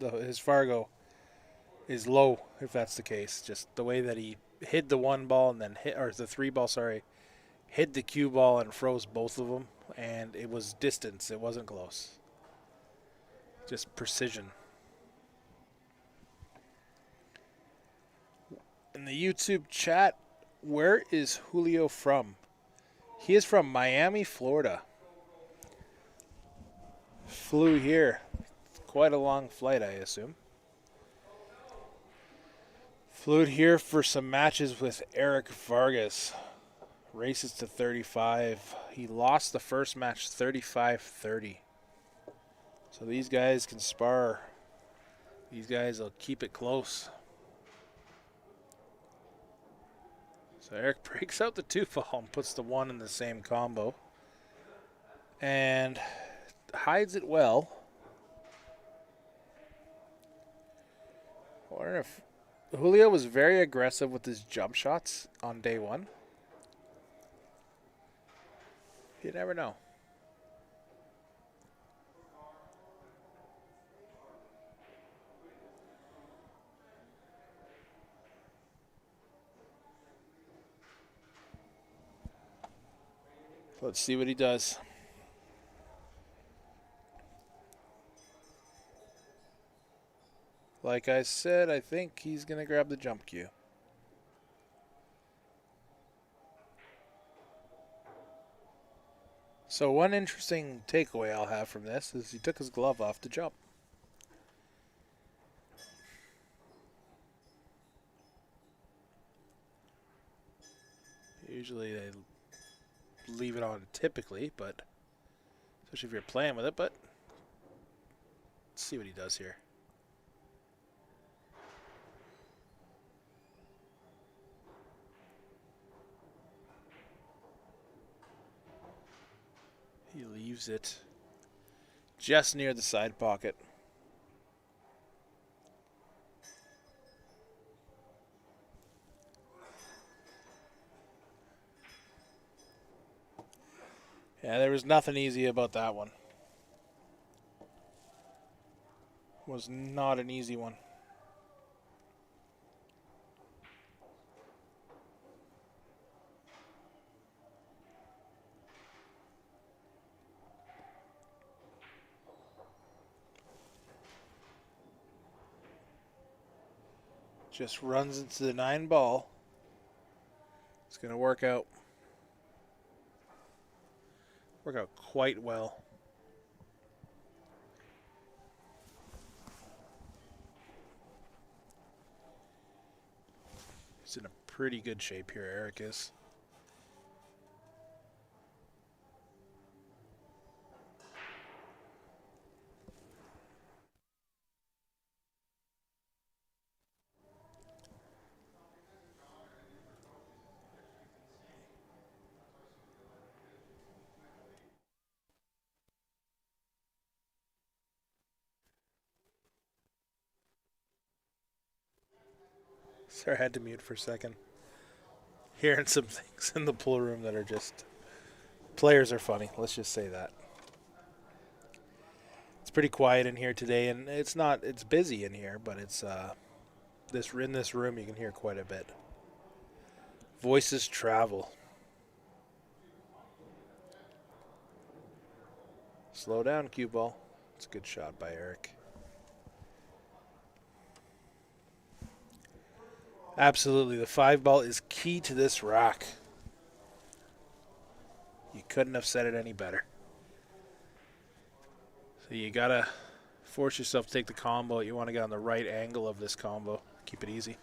his Fargo is low if that's the case. Just the way that he hid the 1 ball and then the 3 ball, hid the cue ball and froze both of them, and it was distance. It wasn't close. Just precision. In the YouTube chat, where is Julio from? He is from Miami, Florida. Flew here. Quite a long flight, I assume. Flew here for some matches with Erik Vargas. Races to 35. He lost the first match 35-30. So these guys can spar. These guys will keep it close. So Erik breaks out the 2 ball and puts the 1 in the same combo. And hides it well. I wonder if Julio was very aggressive with his jump shots on day 1. You never know. Let's see what he does. Like I said, I think he's going to grab the jump cue. So one interesting takeaway I'll have from this is he took his glove off to jump. Usually they leave it on typically, but especially if you're playing with it, but let's see what he does here. He leaves it just near the side pocket. Yeah, there was nothing easy about that one. Was not an easy one. Just runs into the 9 ball. It's going to work out. Work out quite well. He's in a pretty good shape here, Erik is. Sorry, I had to mute for a second. Hearing some things in the pool room that are just... Players are funny, let's just say that. It's pretty quiet in here today, and it's busy in here, but it's in this room you can hear quite a bit. Voices travel. Slow down, cue ball. It's a good shot by Erik. Absolutely, the 5 ball is key to this rack. You couldn't have said it any better. So you gotta force yourself to take the combo. You want to get on the right angle of this combo. Keep it easy.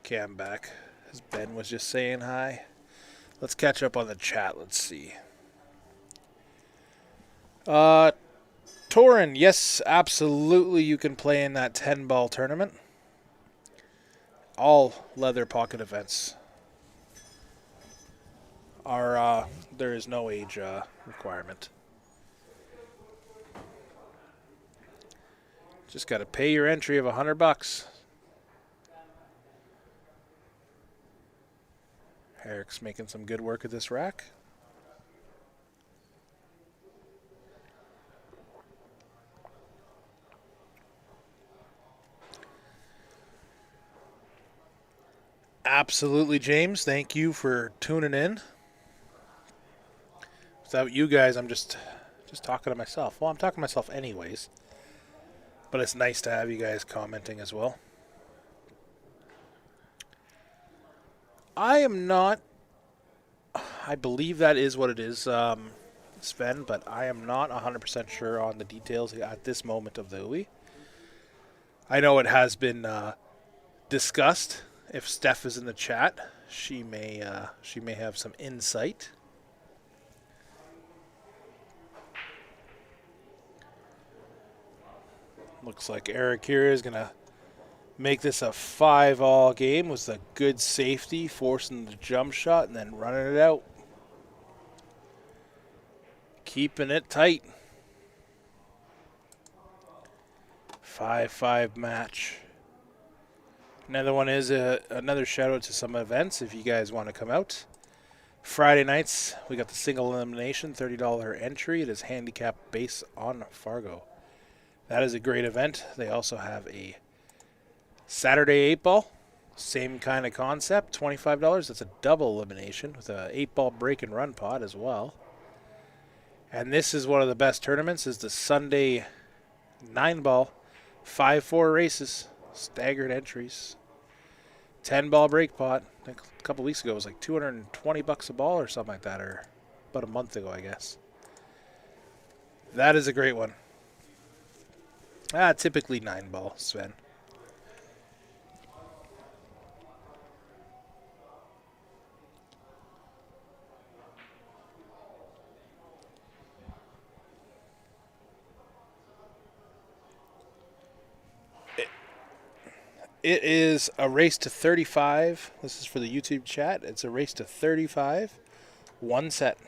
Okay, I'm back. As Ben was just saying hi. Let's catch up on the chat. Let's see. Torin, yes, absolutely you can play in that 10-ball tournament. All leather pocket events are, there is no age requirement. Just got to pay your entry of $100. Erik's making some good work of this rack. Absolutely, James. Thank you for tuning in. Without you guys, I'm just talking to myself. Well, I'm talking to myself anyways. But it's nice to have you guys commenting as well. I am not. I believe that is what it is, Sven, but I am not 100% sure on the details at this moment of the Hui. I know it has been discussed. If Steph is in the chat, she may have some insight. Looks like Erik here is gonna make this a 5-all game with a good safety, forcing the jump shot and then running it out. Keeping it tight. 5-5 match. Another one is another shout out to some events if you guys want to come out. Friday nights, we got the single elimination, $30 entry. It is handicap based on Fargo. That is a great event. They also have a Saturday 8-ball. Same kind of concept, $25. That's a double elimination with a 8-ball break and run pot as well. And this is one of the best tournaments, is the Sunday 9-ball, 5-4 races, staggered entries. 10-ball break pot. I think a couple weeks ago it was like $220 a ball or something like that, or about a month ago, I guess. That is a great one. Typically 9-ball, Sven. It is a race to 35. This is for the YouTube chat. It's a race to 35. One set.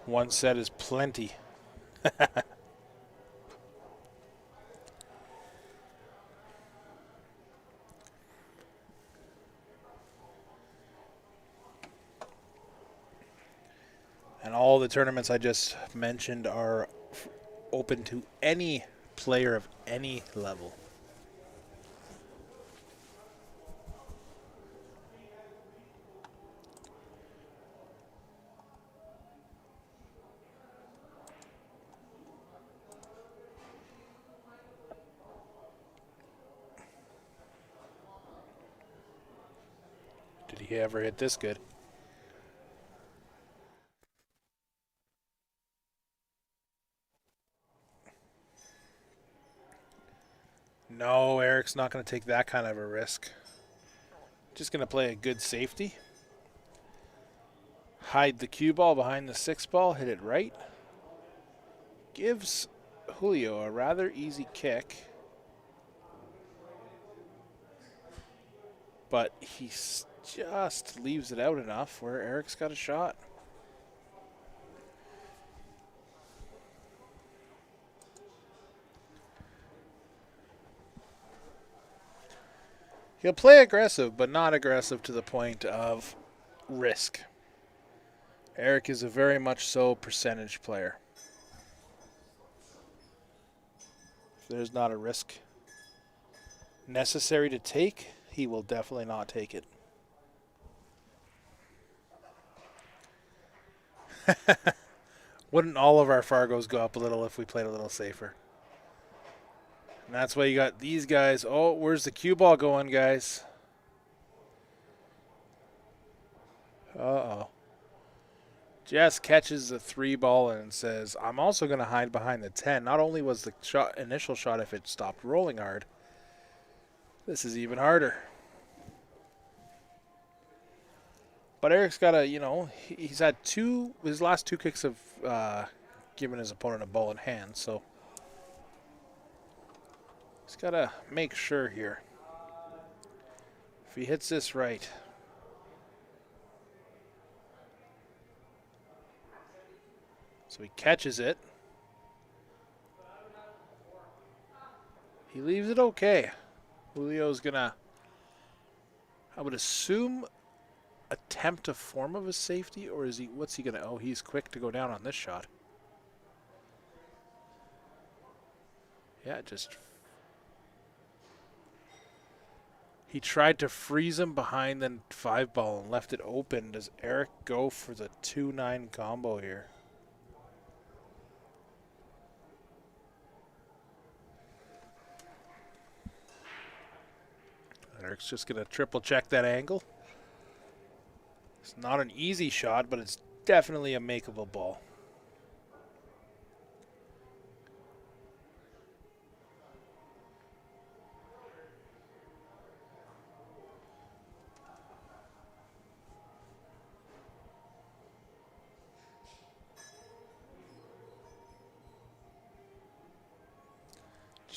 One set is plenty. And all the tournaments I just mentioned are open to any player of any level. Did he ever hit this good? No, Erik's not going to take that kind of a risk. Just going to play a good safety. Hide the cue ball behind the 6-ball, hit it right. Gives Julio a rather easy kick. But he just leaves it out enough where Erik's got a shot. He'll play aggressive, but not aggressive to the point of risk. Erik is a very much so percentage player. If there's not a risk necessary to take, he will definitely not take it. Wouldn't all of our Fargos go up a little if we played a little safer? And that's why you got these guys. Oh, where's the cue ball going, guys? Uh-oh. Jess catches the 3-ball and says, I'm also going to hide behind the 10. Not only was the initial shot if it stopped rolling hard, this is even harder. But Erik's got a, he's had his last 2 kicks have given his opponent a ball in hand, so he's got to make sure here. If he hits this right. So he catches it. He leaves it okay. Julio's gonna, I would assume, attempt a form of a safety, or is he, what's he gonna, oh, he's quick to go down on this shot. Yeah, just He tried to freeze him behind the 5-ball and left it open. Does Erik go for the 2-9 combo here? Erik's just going to triple check that angle. It's not an easy shot, but it's definitely a makeable ball.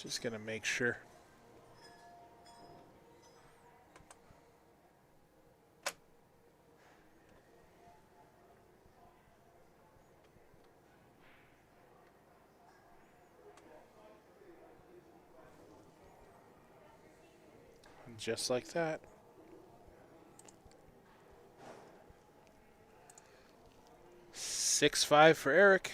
Just going to make sure. And just like that. $6-5 for Erik.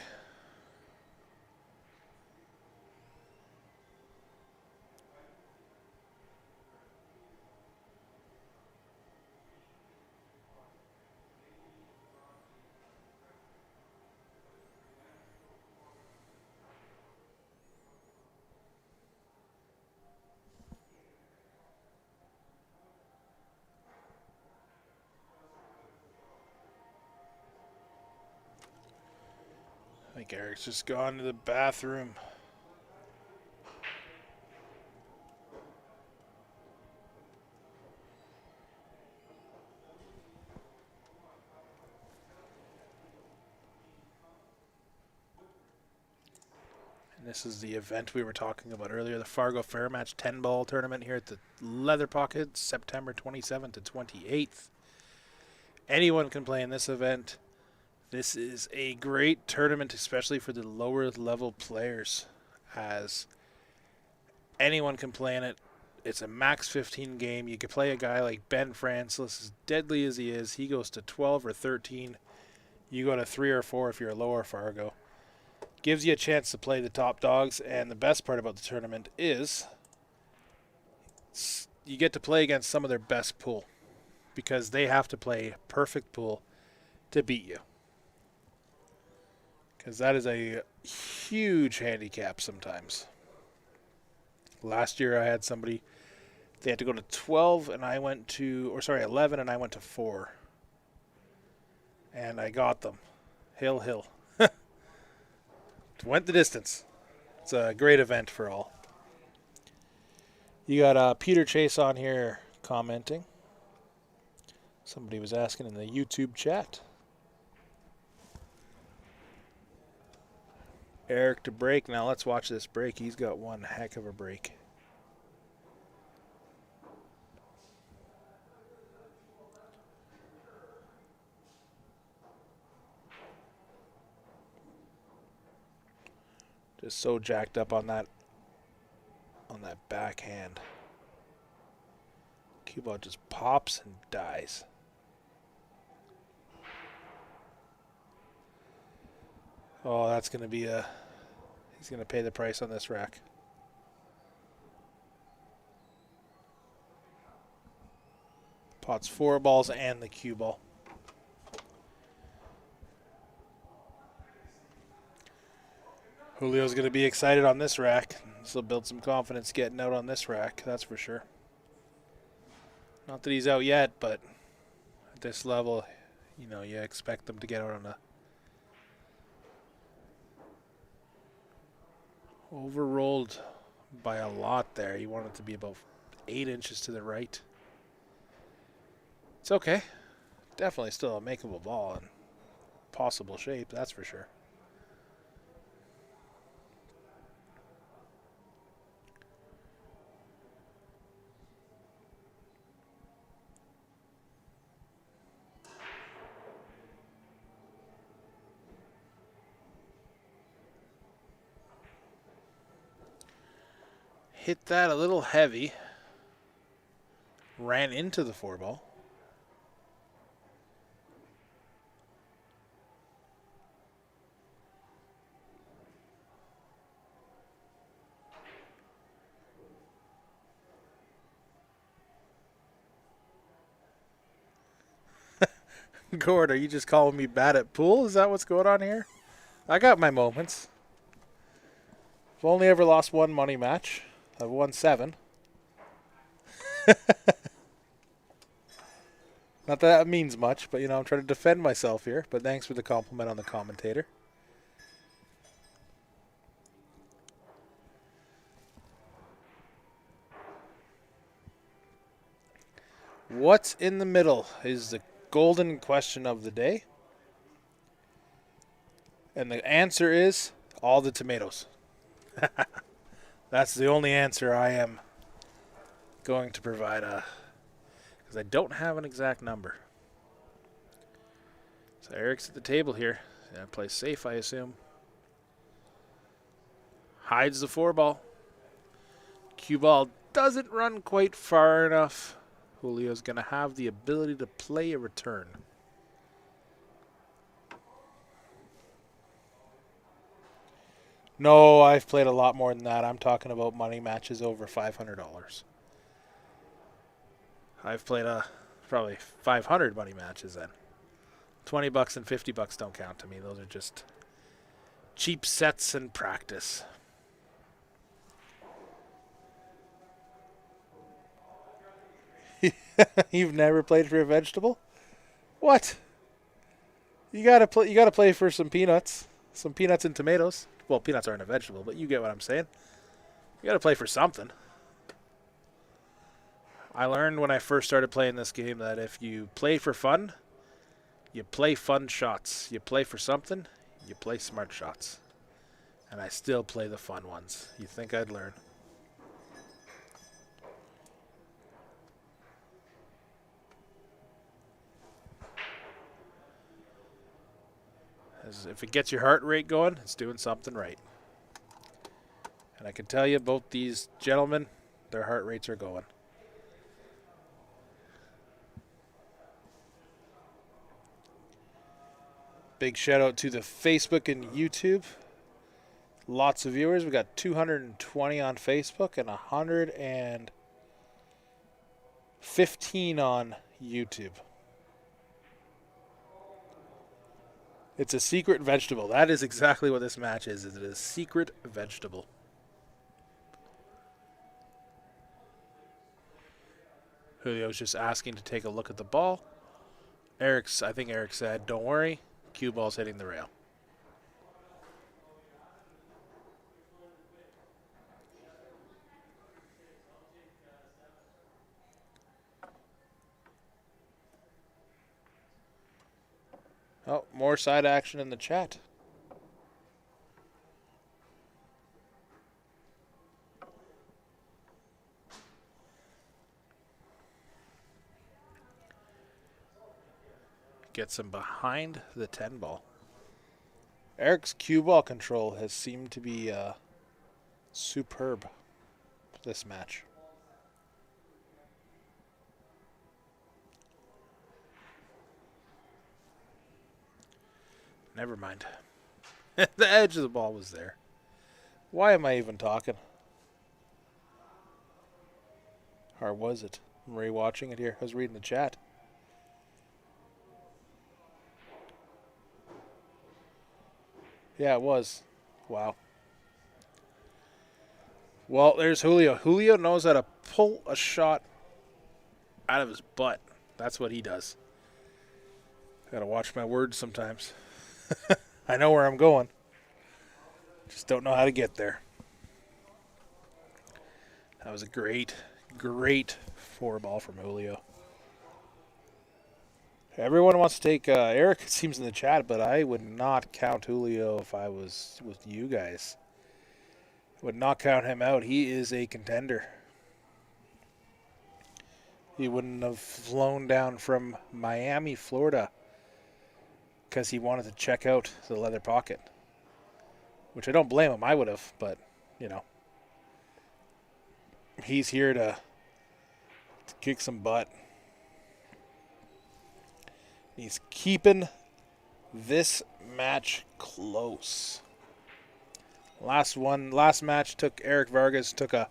I think Erik's just gone to the bathroom. And this is the event we were talking about earlier, the Fargo Fair Match 10-ball tournament here at the Leather Pocket, September 27th to 28th. Anyone can play in this event. This is a great tournament, especially for the lower level players, as anyone can play in it. It's a max 15 game. You could play a guy like Ben Francis, as deadly as he is. He goes to 12 or 13. You go to 3 or 4 if you're a lower Fargo. Gives you a chance to play the top dogs, and the best part about the tournament is you get to play against some of their best pool, because they have to play perfect pool to beat you. Because that is a huge handicap sometimes. Last year I had somebody, they had to go to 12 and I went to, 11 and I went to 4. And I got them. Hill. Went the distance. It's a great event for all. You got Peter Chase on here commenting. Somebody was asking in the YouTube chat. Erik to break. Now let's watch this break. He's got one heck of a break. Just so jacked up on that backhand. Cue ball just pops and dies. Oh, that's going to be he's going to pay the price on this rack. Pots 4 balls and the cue ball. Julio's going to be excited on this rack. This will build some confidence getting out on this rack, that's for sure. Not that he's out yet, but at this level, you know, you expect them to get out on a overrolled by a lot there. You want it to be about 8 inches to the right. It's okay. Definitely still a makeable ball and possible shape, that's for sure. Hit that a little heavy. Ran into the 4 ball. Gord, are you just calling me bad at pool? Is that what's going on here? I got my moments. I've only ever lost one money match. I've won 7. Not that that means much, but, I'm trying to defend myself here. But thanks for the compliment on the commentator. What's in the middle is the golden question of the day. And the answer is all the tomatoes. That's the only answer I am going to provide, because I don't have an exact number. So Erik's at the table here. Yeah, plays safe, I assume. Hides the 4-ball. Cue ball doesn't run quite far enough. Julio's going to have the ability to play a return. No, I've played a lot more than that. I'm talking about money matches over $500. I've played probably 500 money matches then. $20 and $50 don't count to me. Those are just cheap sets and practice. You've never played for a vegetable? What? You gotta play. You gotta play for some peanuts and tomatoes. Well, peanuts aren't a vegetable, but you get what I'm saying. You gotta play for something. I learned when I first started playing this game that if you play for fun, you play fun shots. You play for something, you play smart shots. And I still play the fun ones. You think I'd learn? As if it gets your heart rate going, it's doing something right. And I can tell you, both these gentlemen, their heart rates are going. Big shout out to the Facebook and YouTube. Lots of viewers. We got 220 on Facebook and 115 on YouTube. It's a secret vegetable. That is exactly what this match is. It is a secret vegetable. Julio's just asking to take a look at the ball. I think Erik said, don't worry, cue ball's hitting the rail. Oh, more side action in the chat. Gets him behind the 10 ball. Erik's cue ball control has seemed to be superb this match. Never mind. The edge of the ball was there. Why am I even talking? Or was it? I'm rewatching it here. I was reading the chat. Yeah, it was. Wow. Well, there's Julio. Julio knows how to pull a shot out of his butt. That's what he does. Gotta watch my words sometimes. I know where I'm going. Just don't know how to get there. That was a great 4-ball from Julio. Everyone wants to take Erik, it seems, in the chat, but I would not count Julio if I was with you guys. Would not count him out. He is a contender. He wouldn't have flown down from Miami, Florida, because he wanted to check out the leather pocket. Which I don't blame him. I would have, but, he's here to kick some butt. He's keeping this match close. Last match Erik Vargas took a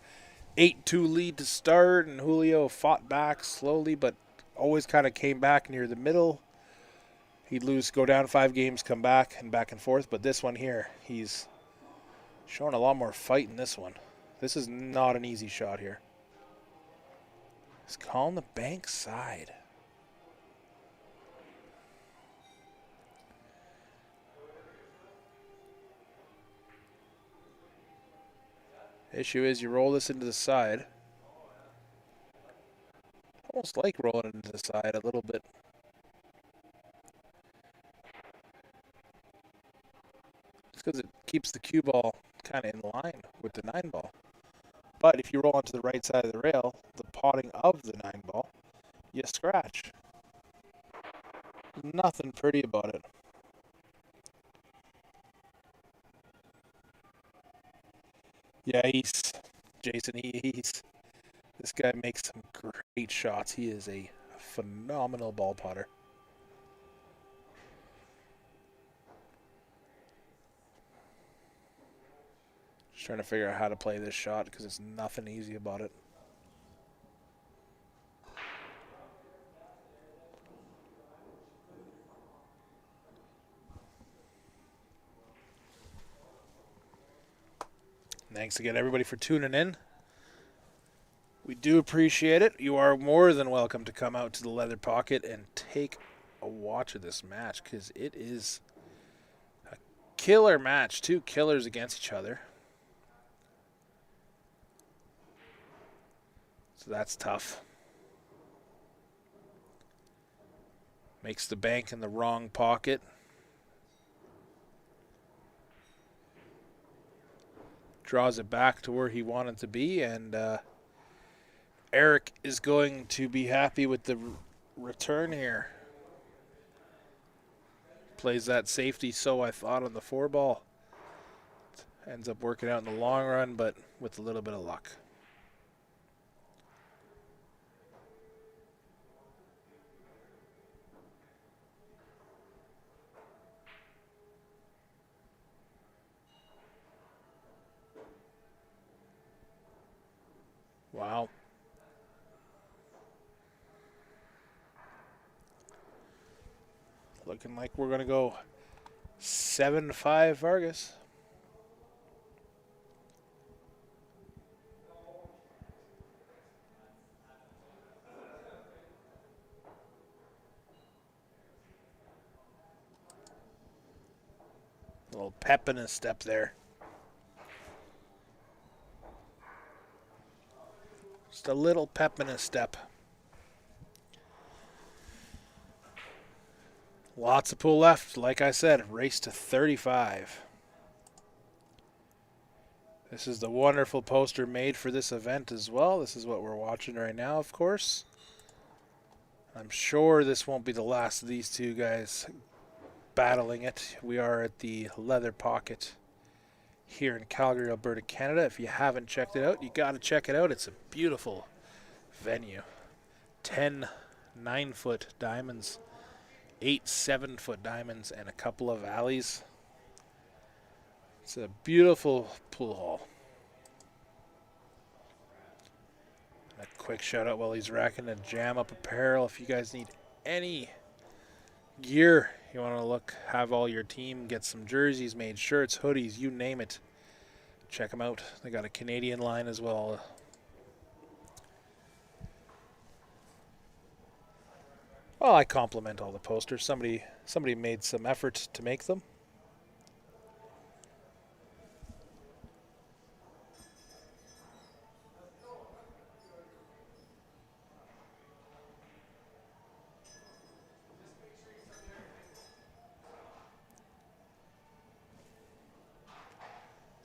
8-2 lead to start, and Julio fought back slowly, but always kind of came back near the middle. he'd lose, go down 5 games, come back and forth. But this one here, he's showing a lot more fight in this one. This is not an easy shot here. He's calling the bank side. Issue is you roll this into the side. Almost like rolling it into the side a little bit. Just because it keeps the cue ball kind of in line with the 9 ball. But if you roll onto the right side of the rail, the potting of the 9 ball, you scratch. Nothing pretty about it. Yeah, this guy makes some great shots. He is a phenomenal ball potter. Just trying to figure out how to play this shot because it's nothing easy about it. Thanks again, everybody, for tuning in. We do appreciate it. You are more than welcome to come out to the Leather Pocket and take a watch of this match because it is a killer match. 2 killers against each other. So that's tough. Makes the bank in the wrong pocket. Draws it back to where he wanted to be, and Erik is going to be happy with the return here. Plays that safety, so I thought, on the 4 ball. Ends up working out in the long run, but with a little bit of luck. Wow. Looking like we're going to go 7-5 Vargas. A little pep in his step there. Just a little pep in his step. Lots of pool left. Like I said, race to 35. This is the wonderful poster made for this event as well. This is what we're watching right now, of course. I'm sure this won't be the last of these 2 guys battling it. We are at the Leather Pocket here in Calgary, Alberta, Canada. If you haven't checked it out, you got to check it out. It's a beautiful venue. 10 9-foot diamonds, 8 7-foot diamonds, and a couple of alleys. It's a beautiful pool hall. A quick shout out while he's racking a Jam Up apparel. If you guys need any gear, you want to have all your team get some jerseys made, shirts, hoodies, you name it. Check them out. They got a Canadian line as well. Well, I compliment all the posters. Somebody made some effort to make them.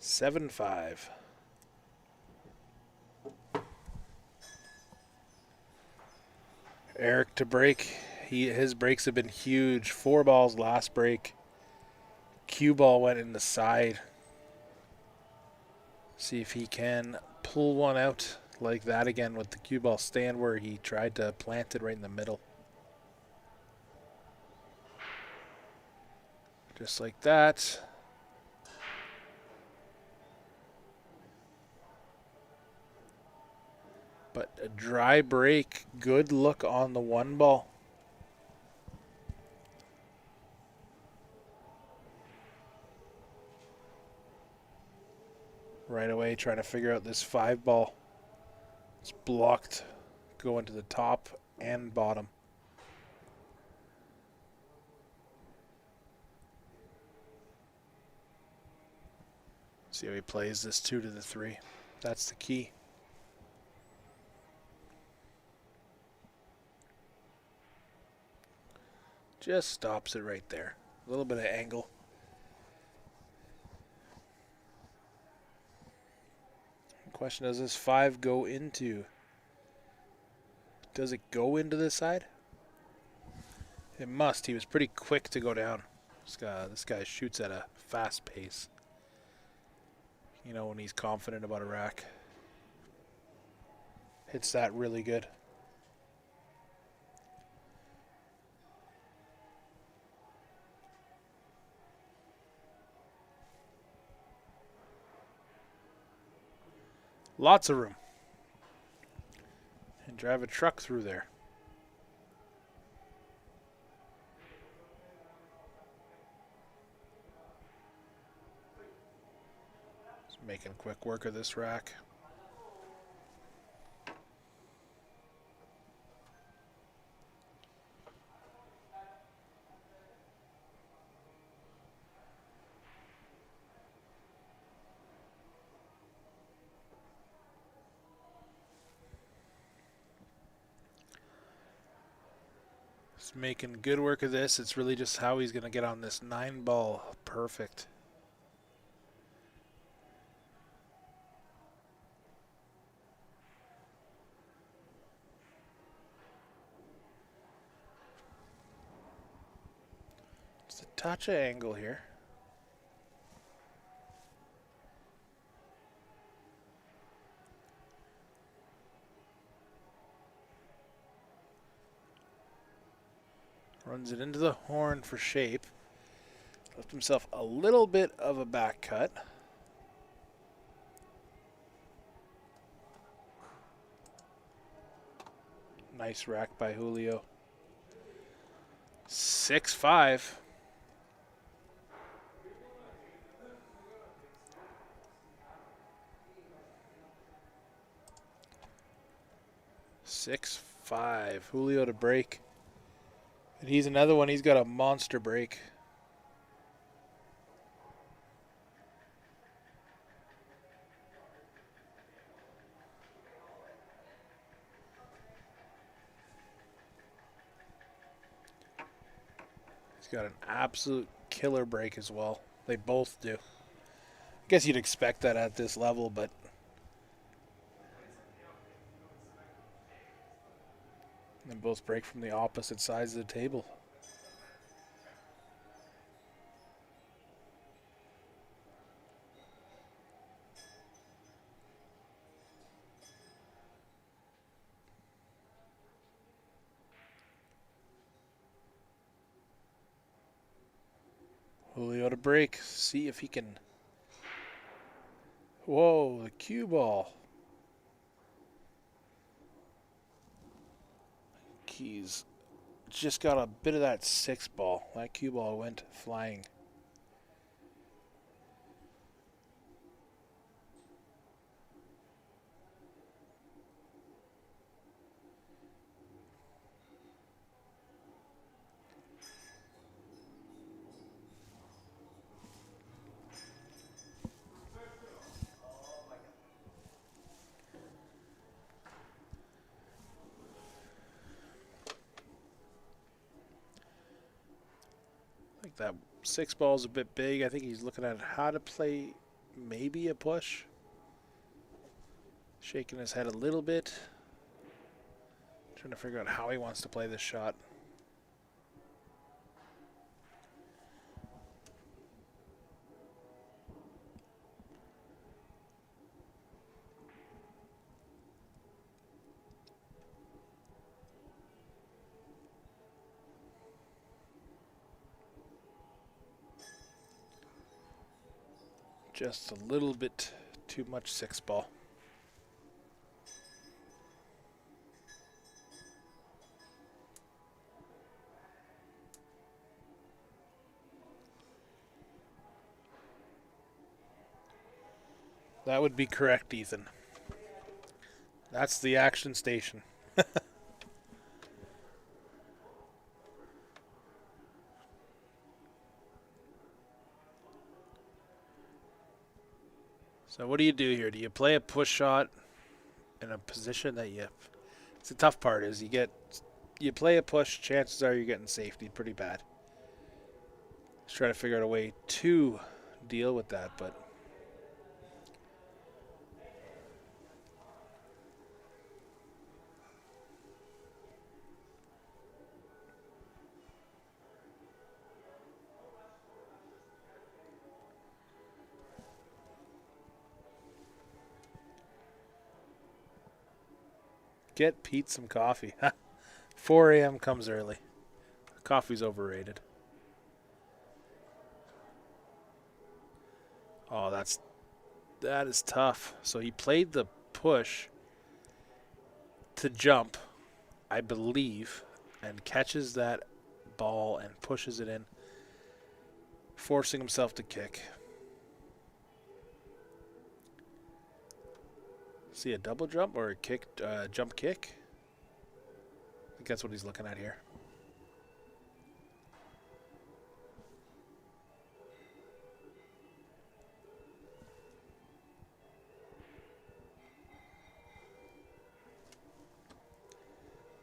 Seven five. Erik to break. His breaks have been huge. 4 balls last break. Cue ball went in the side. See if he can pull one out like that again with the cue ball stand where he tried to plant it right in the middle. Just like that. But a dry break. Good look on the 1 ball. right away, trying to figure out this 5 ball. It's blocked going to the top and bottom. See how he plays this 2 to the 3. That's the key. Just stops it right there. A little bit of angle. Question, does this 5 go into? Does it go into this side? It must. He was pretty quick to go down. This guy shoots at a fast pace. You know, when he's confident about a rack. Hits that really good. Lots of room. And drive a truck through there. Just making quick work of this rack. Making good work of this. It's really just how he's going to get on this 9 ball. Perfect. Just a touch of angle here. Runs it into the horn for shape. Left himself a little bit of a back cut. Nice rack by Julio. 6-5. Julio to break. And he's another one. He's got a monster break. He's got an absolute killer break as well. They both do. I guess you'd expect that at this level, but they both break from the opposite sides of the table. Julio to break. See if he can. Whoa, the cue ball. He's just got a bit of that 6 ball. That cue ball went flying. That 6 ball is a bit big. I think he's looking at how to play maybe a push. Shaking his head a little bit. Trying to figure out how he wants to play this shot. Just a little bit too much 6 ball. That would be correct, Ethan. That's the action station. So what do you do here? Do you play a push shot in a position that you... It's the tough part is you play a push, chances are you're getting safety pretty bad. Just trying to figure out a way to deal with that, but... Get Pete some coffee. 4 a.m. comes early. Coffee's overrated. Oh, that is tough. So he played the push to jump, I believe, and catches that ball and pushes it in, forcing himself to kick. See a double jump or a kick, jump kick? I think that's what he's looking at here.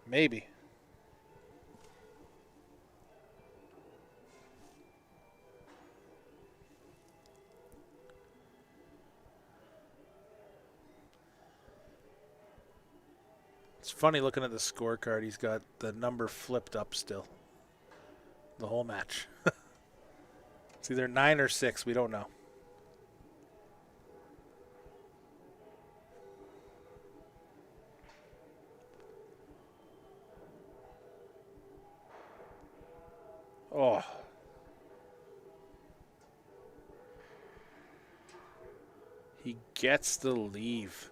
Maybe. It's funny looking at the scorecard. He's got the number flipped up still. The whole match. It's either 9 or 6. We don't know. Oh. He gets the leave.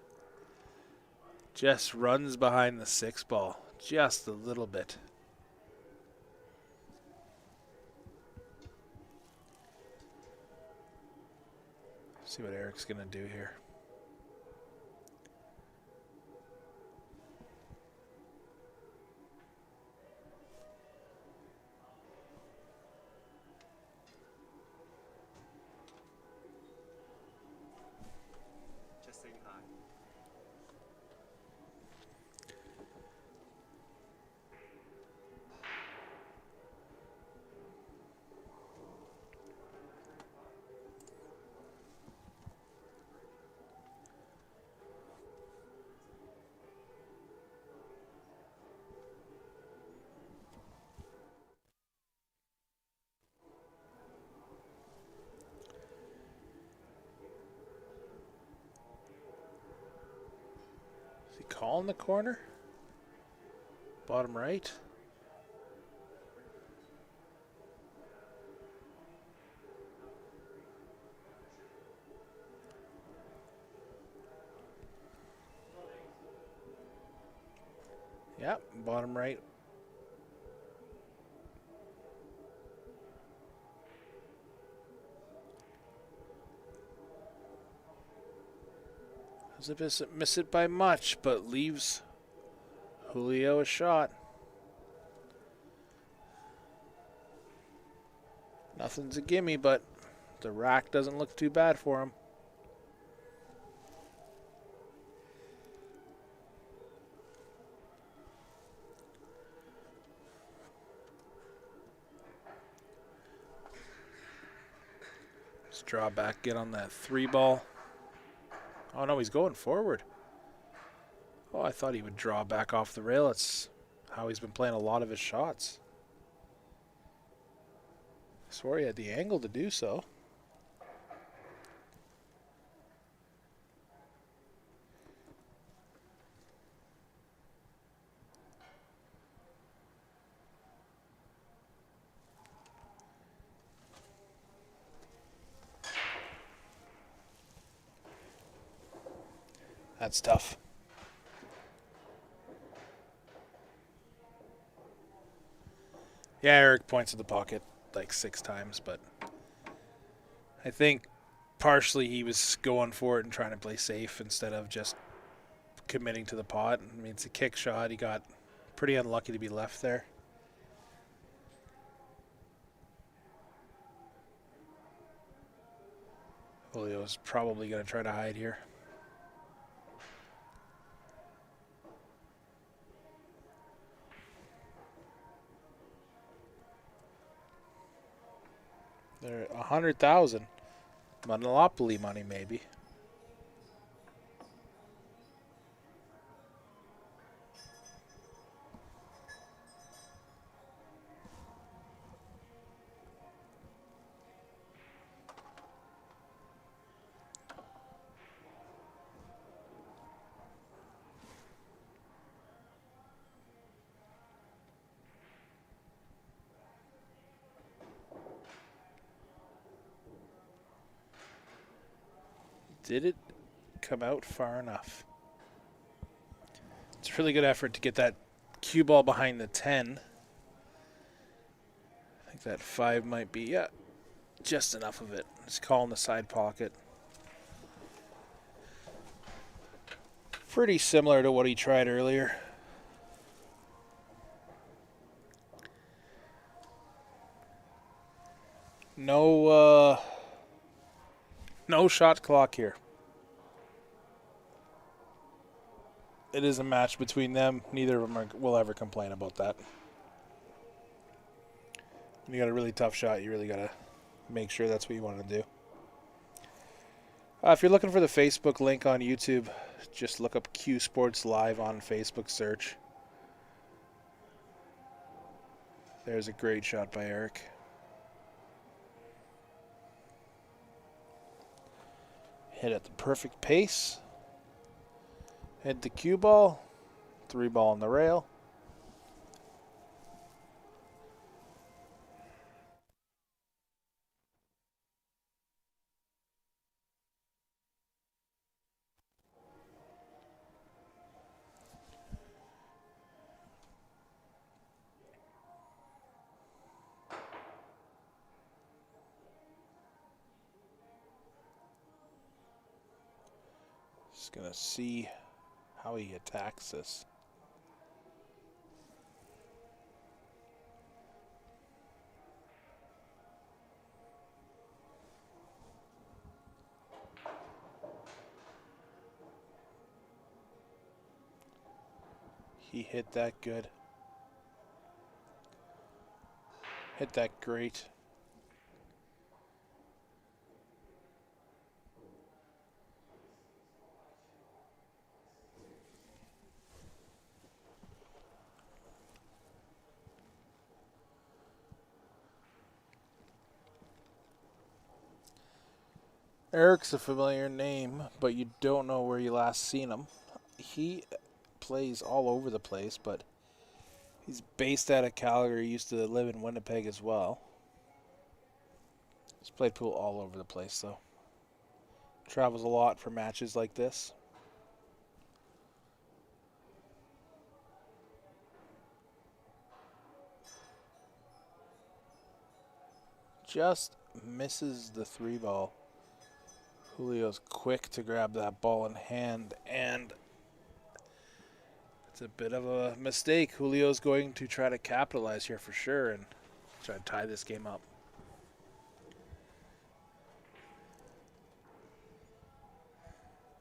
Just runs behind the 6 ball. Just a little bit. See what Erik's going to do here.
Just saying hi.
Is he calling the corner? Bottom right. Yep, bottom right. Doesn't miss it by much, but leaves Julio a shot. Nothing's a gimme, but the rack doesn't look too bad for him. Let's draw back, get on that 3 ball. Oh no, he's going forward. Oh, I thought he would draw back off the rail. That's how he's been playing a lot of his shots. I swore he had the angle to do so. That's tough. Yeah, Erik points at the pocket like 6 times, but I think partially he was going for it and trying to play safe instead of just committing to the pot. I mean, it's a kick shot. He got pretty unlucky to be left there. Julio's probably going to try to hide here. They're 100,000. Monopoly money, maybe. Did it come out far enough? It's a really good effort to get that cue ball behind the 10. I think that 5 might be, yeah, just enough of it. It's calling the side pocket. Pretty similar to what he tried earlier. No shot clock here. It is a match between them. Neither of them will ever complain about that. When you got a really tough shot, you really got to make sure that's what you want to do. If you're looking for the Facebook link on YouTube, just look up Q Sports Live on Facebook search. There's a great shot by Erik. Hit at the perfect pace. Hit the cue ball. 3 ball on the rail. Just gonna see how he attacks this. He hit that good. Hit that great. Erik's a familiar name, but you don't know where you last seen him. He plays all over the place, but he's based out of Calgary, used to live in Winnipeg as well. He's played pool all over the place, though. Travels a lot for matches like this. Just misses the 3 ball. Julio's quick to grab that ball in hand, and it's a bit of a mistake. Julio's going to try to capitalize here for sure and try to tie this game up.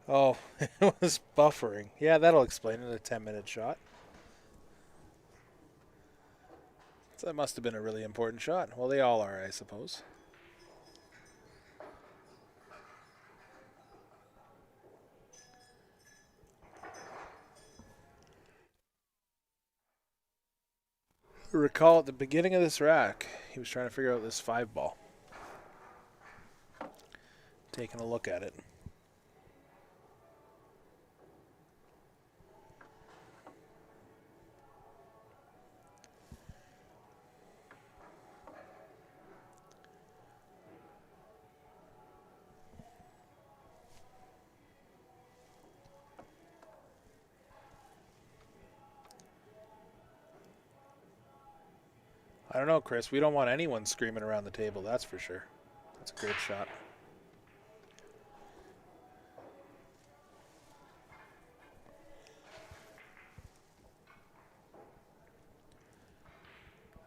Oh, it was buffering. Yeah, that'll explain it, a 10-minute shot. So that must have been a really important shot. Well, they all are, I suppose. Recall at the beginning of this rack, he was trying to figure out this 5 ball. Taking a look at it. I don't know, Chris. We don't want anyone screaming around the table, that's for sure. That's a great shot.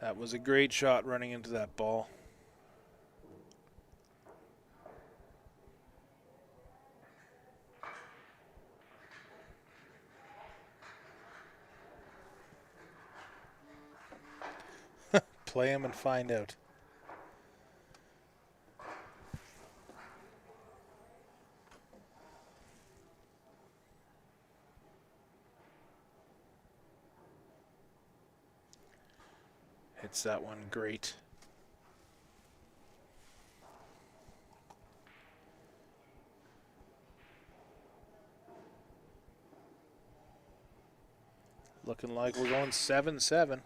That was a great shot running into that ball. Play him and find out. Hits that one great. Looking like we're going 7-7.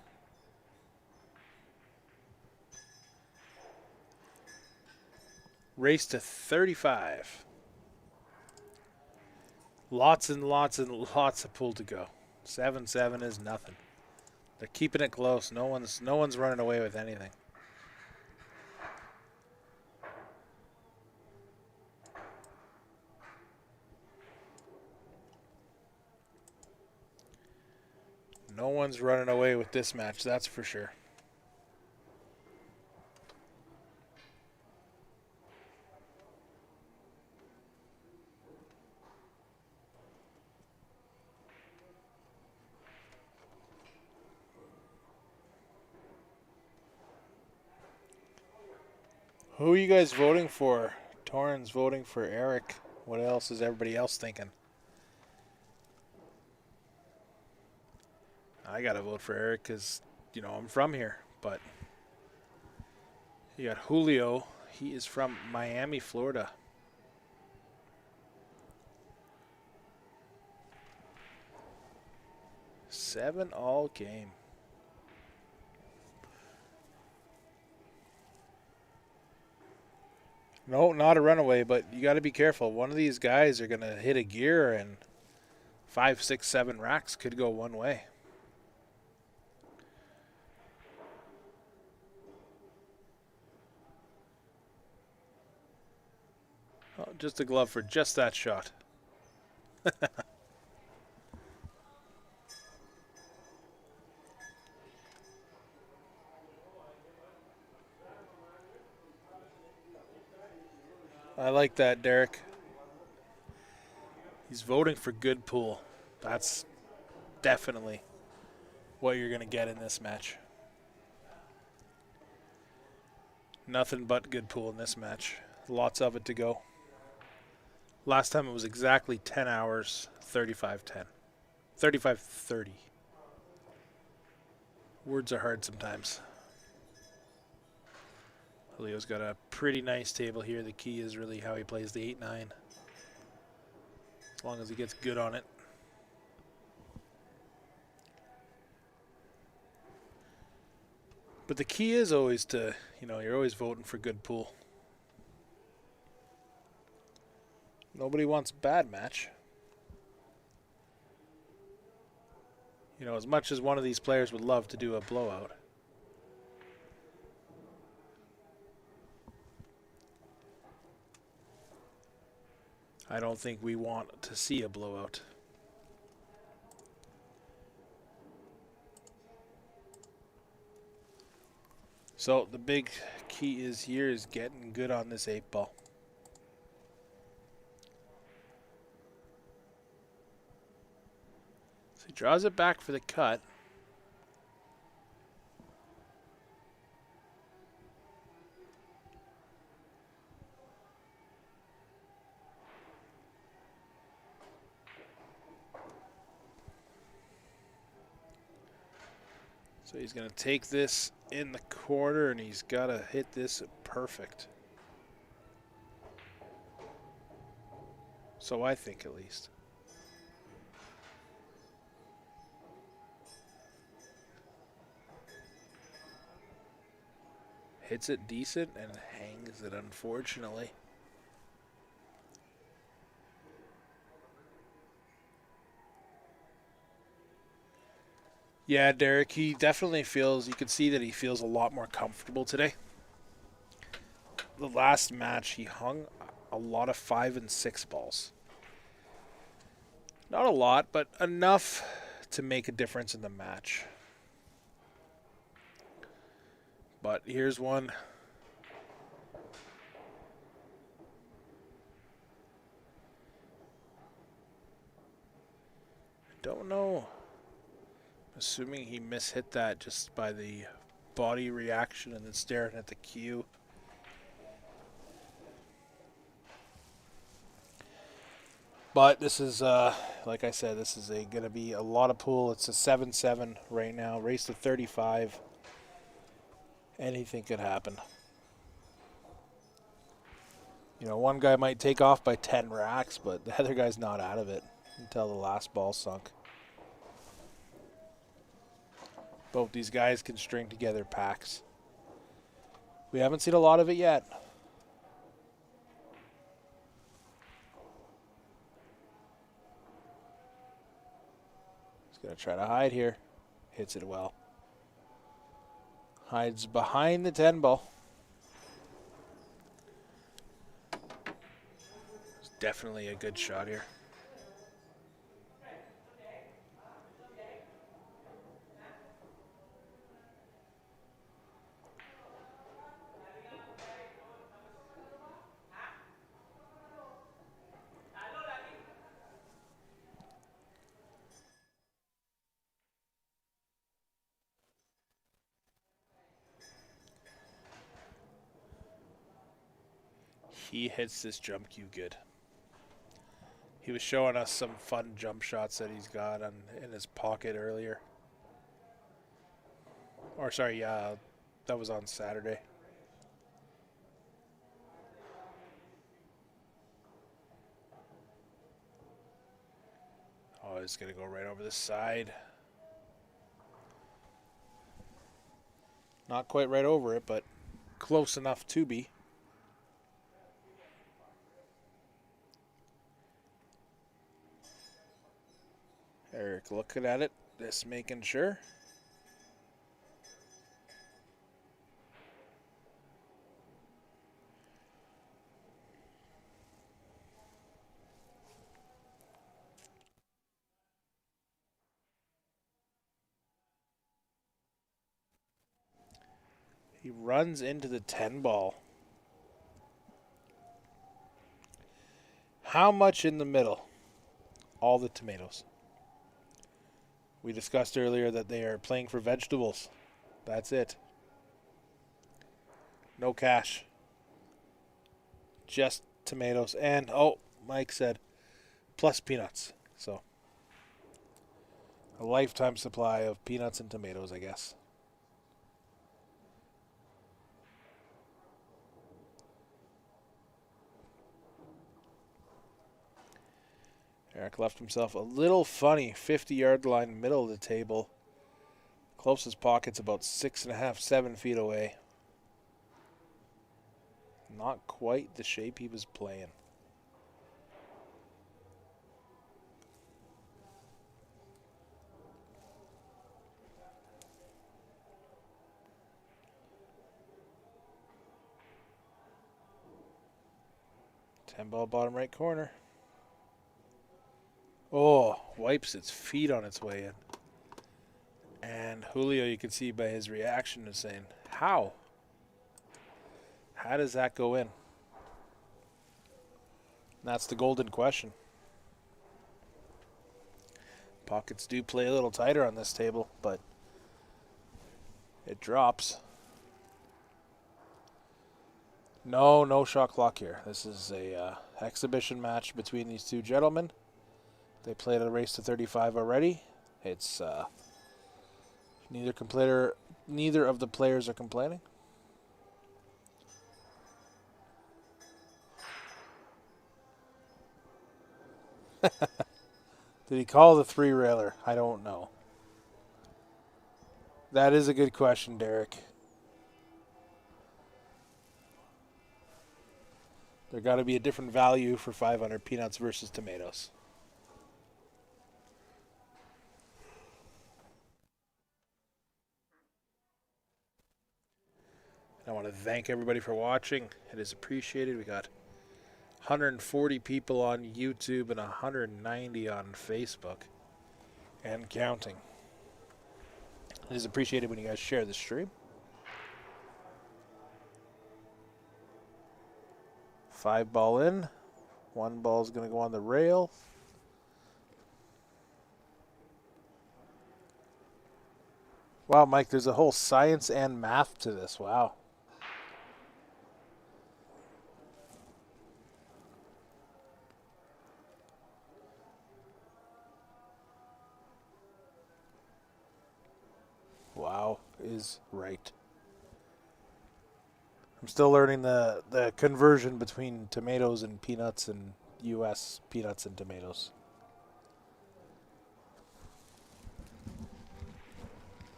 Race to 35. Lots and lots and lots of pool to go. 7-7 is nothing. They're keeping it close. No one's running away with anything. No one's running away with this match, that's for sure. Who are you guys voting for? Torrens voting for Erik. What else is everybody else thinking? I gotta vote for Erik because, you know, I'm from here. But you got Julio. He is from Miami, Florida. Seven all game. No, not a runaway, but you got to be careful. One of these guys are going to hit a gear and 5, 6, 7 racks could go one way. Oh, just a glove for just that shot. I like that, Derek. He's voting for good pool. That's definitely what you're going to get in this match. Nothing but good pool in this match. Lots of it to go. Last time it was exactly 10 hours, 35-10. 35-30. Words are hard sometimes. Julio's got a pretty nice table here. The key is really how he plays the 8-9. As long as he gets good on it. But the key is always to, you know, you're always voting for good pool. Nobody wants a bad match. You know, as much as one of these players would love to do a blowout. I don't think we want to see a blowout. So the big key is here is getting good on this 8-ball. So he draws it back for the cut. So he's going to take this in the corner, and he's got to hit this perfect. So I think, at least. Hits it decent and hangs it, unfortunately. Yeah, Derek, he definitely feels, you can see that he feels a lot more comfortable today. The last match, he hung a lot of 5 and 6 balls. Not a lot, but enough to make a difference in the match. But here's one. Don't know. Assuming he mishit that just by the body reaction and then staring at the cue. But this is, like I said, this is going to be a lot of pool. It's a 7-7 right now. Race to 35. Anything could happen. You know, one guy might take off by 10 racks, but the other guy's not out of it until the last ball sunk. Both these guys can string together packs. We haven't seen a lot of it yet. He's going to try to hide here. Hits it well. Hides behind the 10 ball. It's definitely a good shot here. He hits this jump cue good. He was showing us some fun jump shots that he's got in his pocket earlier. Or sorry, yeah, that was on Saturday. Oh, he's going to go right over the side. Not quite right over it, but close enough to be. Erik looking at it, just making sure. He runs into the 10 ball. How much in the middle? All the tomatoes. We discussed earlier that they are playing for vegetables. That's it. No cash. Just tomatoes. And, oh, Mike said, plus peanuts. So, a lifetime supply of peanuts and tomatoes, I guess. Erik left himself a little funny 50-yard line, middle of the table. Closest pocket's about 6.5, 7 feet away. Not quite the shape he was playing. Ball bottom right corner. Oh, wipes its feet on its way in. And Julio, you can see by his reaction, is saying, how? How does that go in? That's the golden question. Pockets do play a little tighter on this table, but it drops. No shot clock here. This is a exhibition match between these two gentlemen. They played a race to 35 already. It's neither of the players are complaining. Did he call the three-railer? I don't know. That is a good question, Derek. There got to be a different value for 500 peanuts versus tomatoes. I want to thank everybody for watching. It is appreciated. We got 140 people on YouTube and 190 on Facebook and counting. It is appreciated when you guys share the stream. 5 ball in. 1 ball is going to go on the rail. Wow, Mike, there's a whole science and math to this. Wow. Wow is right. I'm still learning the conversion between tomatoes and peanuts and U.S. peanuts and tomatoes.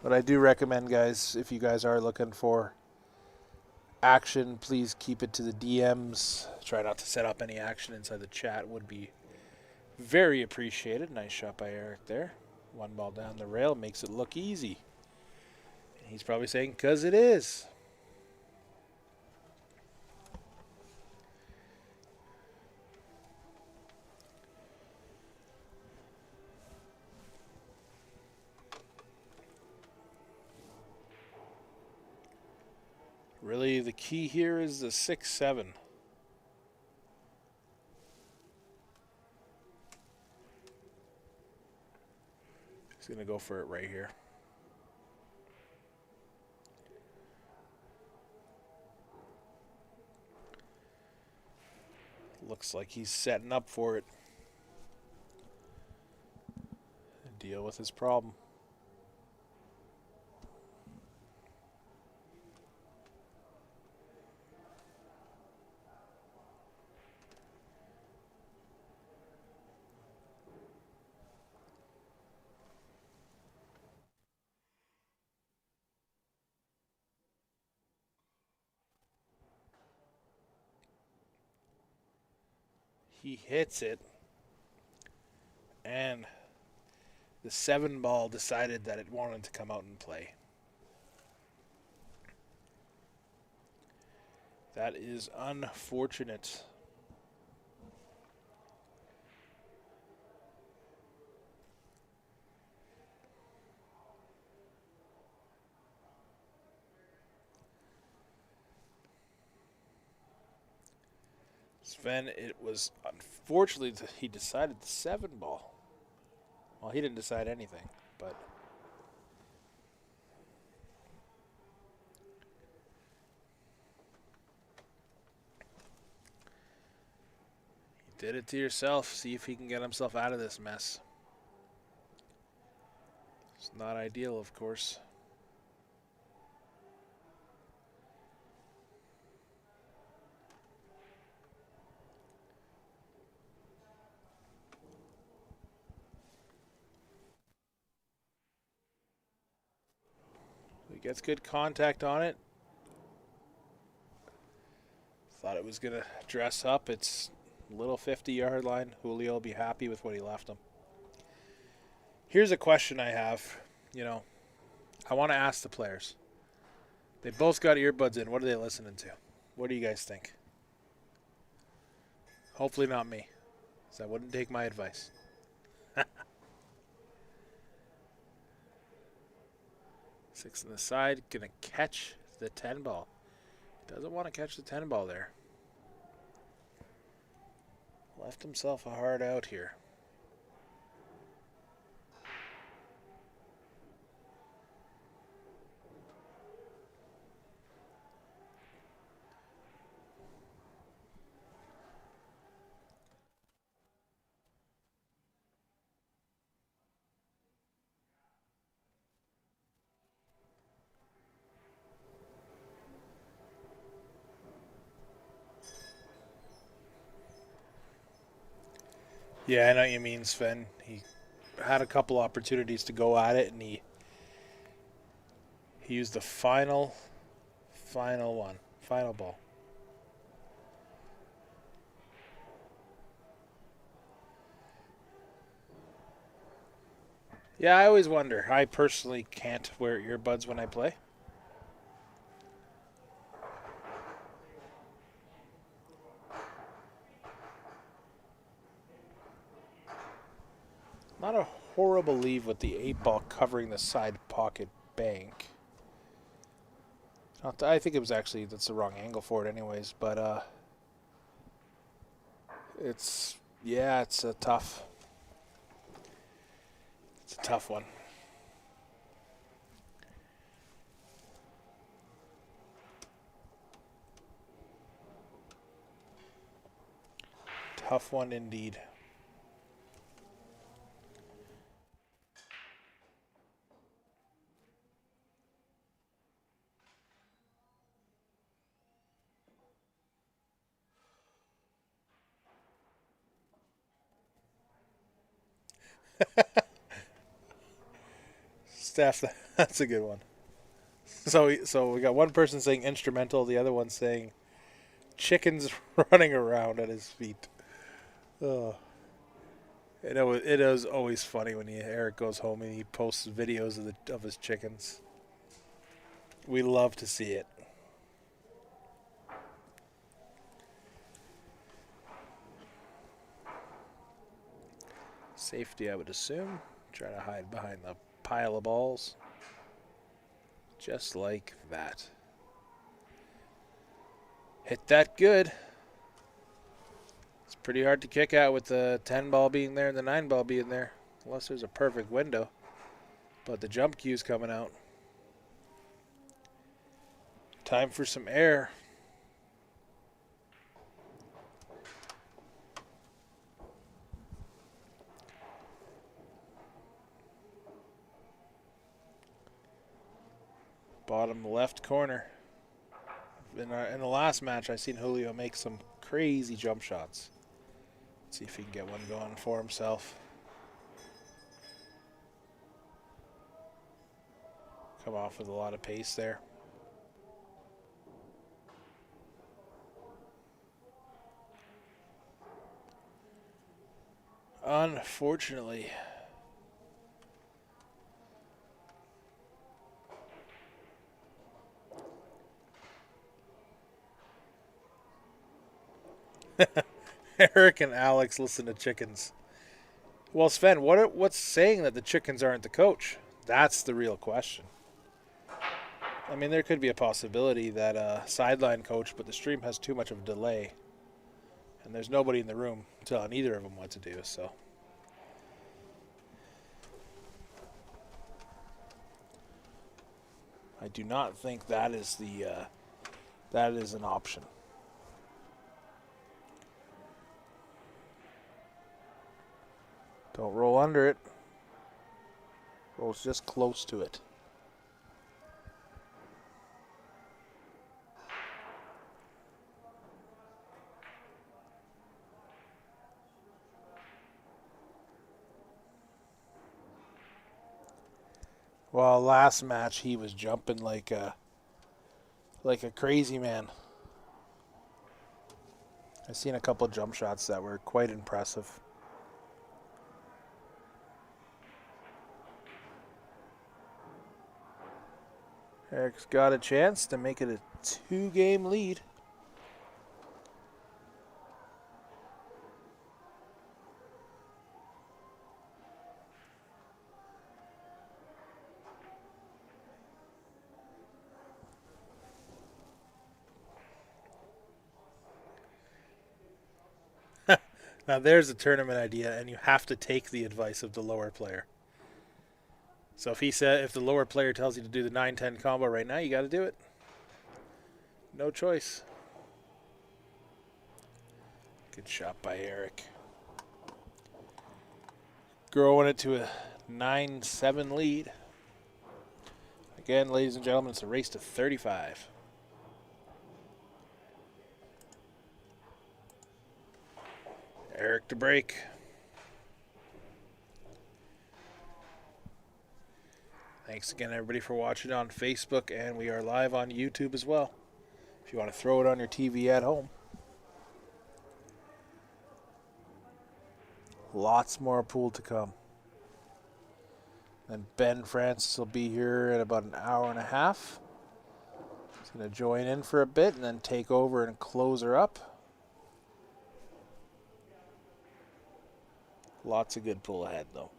But I do recommend, guys, if you guys are looking for action, please keep it to the DMs. Try not to set up any action inside the chat. Would be very appreciated. Nice shot by Eric there. 1 ball down the rail makes it look easy. And he's probably saying, 'cause it is. Really, the key here is the 6-7. He's going to go for it right here. Looks like he's setting up for it. And deal with his problem. He hits it, and the 7 ball decided that it wanted to come out and play. That is unfortunate. Sven, it was unfortunately he decided the 7 ball. Well, he didn't decide anything, but you did it to yourself. See if he can get himself out of this mess. It's not ideal, of course. He gets good contact on it. Thought it was going to dress up. It's little 50-yard line. Julio will be happy with what he left him. Here's a question I have. I want to ask the players. They both got earbuds in. What are they listening to? What do you guys think? Hopefully not me, because I wouldn't take my advice. 6 on the side. Going to catch the 10 ball. Doesn't want to catch the 10 ball there. Left himself a hard out here. Yeah, I know what you mean, Sven. He had a couple opportunities to go at it, and he used the final ball. Yeah, I always wonder. I personally can't wear earbuds when I play. Not a horrible leave with the 8 ball covering the side pocket bank. I think it was actually, that's the wrong angle for it anyways, but It's a tough one. Tough one indeed. Steph, that's a good one. So we got one person saying instrumental, the other one saying chickens running around at his feet. Oh. It is always funny when Eric goes home and he posts videos of his chickens. We love to see it. Safety, I would assume. Try to hide behind the pile of balls. Just like that. Hit that good. It's pretty hard to kick out with the 10 ball being there and the 9 ball being there. Unless there's a perfect window. But the jump cue's coming out. Time for some air. Bottom left corner. In the last match, I seen Julio make some crazy jump shots. Let's see if he can get one going for himself. Come off with a lot of pace there. Unfortunately. Eric and Alex listen to chickens. Well, Sven, what's saying that the chickens aren't the coach? That's the real question. I mean, there could be a possibility that a sideline coach, but the stream has too much of a delay. And there's nobody in the room telling either of them what to do, so. I do not think that is an option. Don't roll under it. Rolls just close to it. Well, last match he was jumping like a crazy man. I've seen a couple jump shots that were quite impressive. Eric's got a chance to make it a 2-game lead. Now there's a tournament idea, and you have to take the advice of the lower player. So if the lower player tells you to do the 9-10 combo right now, you got to do it. No choice. Good shot by Erik. Growing it to a 9-7 lead. Again, ladies and gentlemen, it's a race to 35. Erik to break. Thanks again, everybody, for watching on Facebook, and we are live on YouTube as well, if you want to throw it on your TV at home. Lots more pool to come. And Ben Francis will be here in about an hour and a half. He's going to join in for a bit and then take over and close her up. Lots of good pool ahead, though.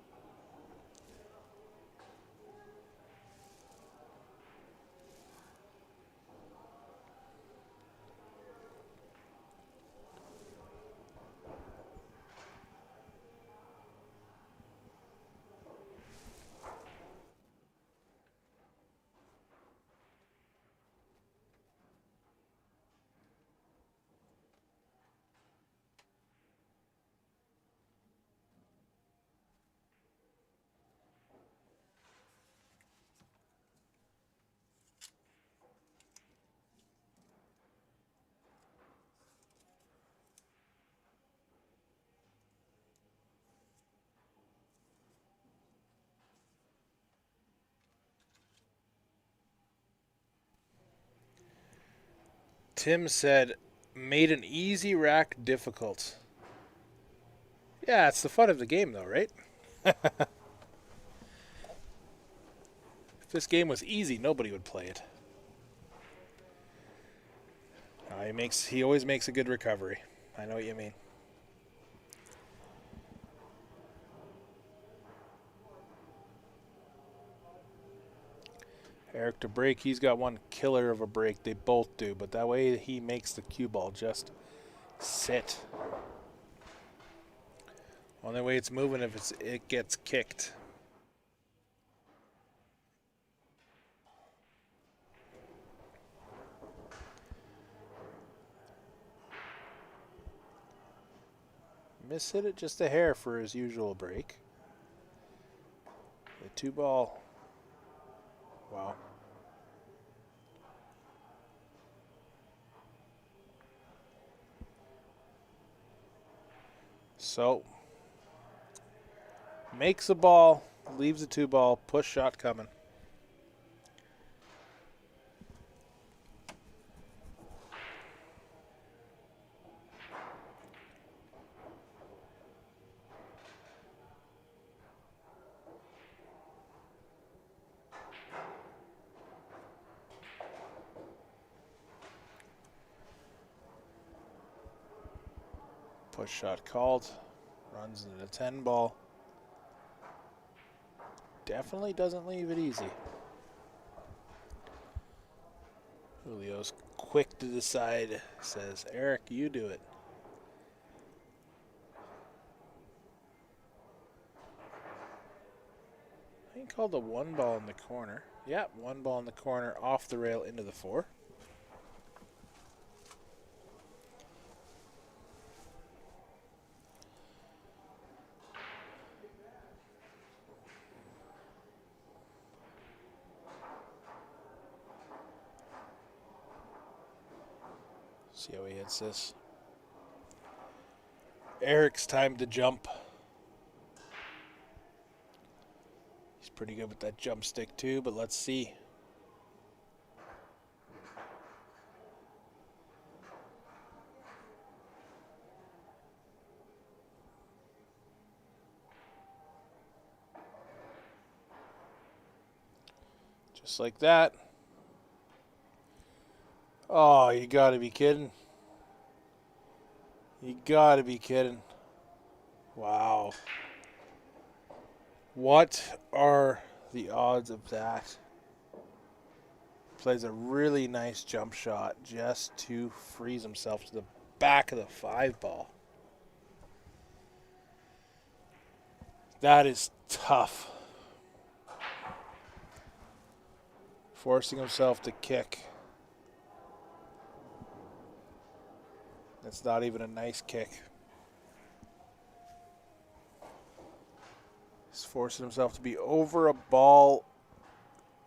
Tim said, made an easy rack difficult. Yeah, it's the fun of the game, though, right? If this game was easy, nobody would play it. He always makes a good recovery. I know what you mean. Erik to break. He's got one killer of a break. They both do, but that way he makes the cue ball just sit. Only way it's moving if it gets kicked. Miss-hit it just a hair for his usual break. The 2-ball. Wow. So, makes a ball, leaves a 2-ball, push shot coming. Push shot called. Runs into the 10-ball. Definitely doesn't leave it easy. Julio's quick to decide. Says, Erik, you do it. I think called the 1-ball in the corner. Yep, 1-ball in the corner off the rail into the 4. See how he hits this. Erik's time to jump. He's pretty good with that jump stick too, but let's see. Just like that. Oh, you gotta be kidding. You gotta be kidding. Wow. What are the odds of that? Plays a really nice jump shot just to freeze himself to the back of the 5-ball. That is tough. Forcing himself to kick. That's not even a nice kick. He's forcing himself to be over a ball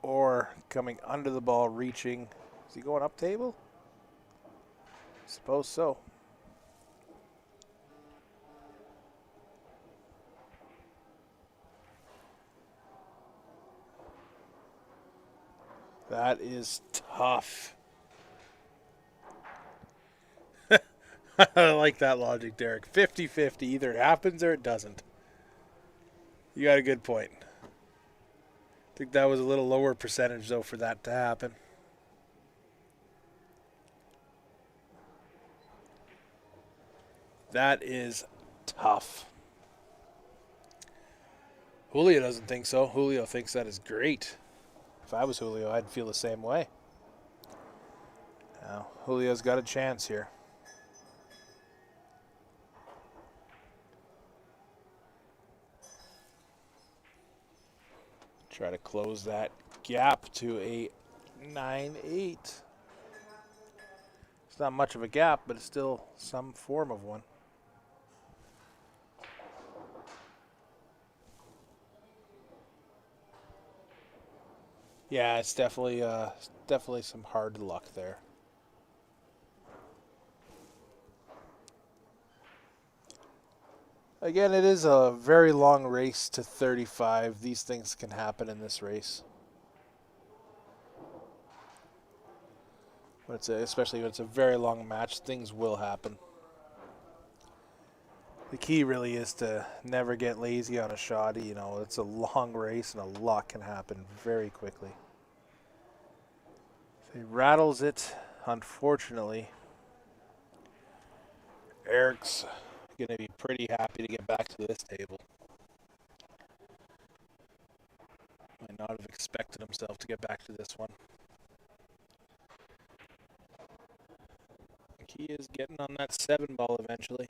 or coming under the ball, reaching. Is he going up table? I suppose so. That is tough. I like that logic, Derek. 50-50. Either it happens or it doesn't. You got a good point. I think that was a little lower percentage, though, for that to happen. That is tough. Julio doesn't think so. Julio thinks that is great. If I was Julio, I'd feel the same way. Now, Julio's got a chance here. Try to close that gap to a 9-8. It's not much of a gap, but it's still some form of one. Yeah, it's definitely some hard luck there. Again, it is a very long race to 35. These things can happen in this race. Especially when it's a very long match, things will happen. The key really is to never get lazy on a shot. You know, it's a long race and a lot can happen very quickly. So he rattles it, unfortunately. Erik's going to be pretty happy to get back to this table. Might not have expected himself to get back to this one. He is getting on that 7 ball eventually.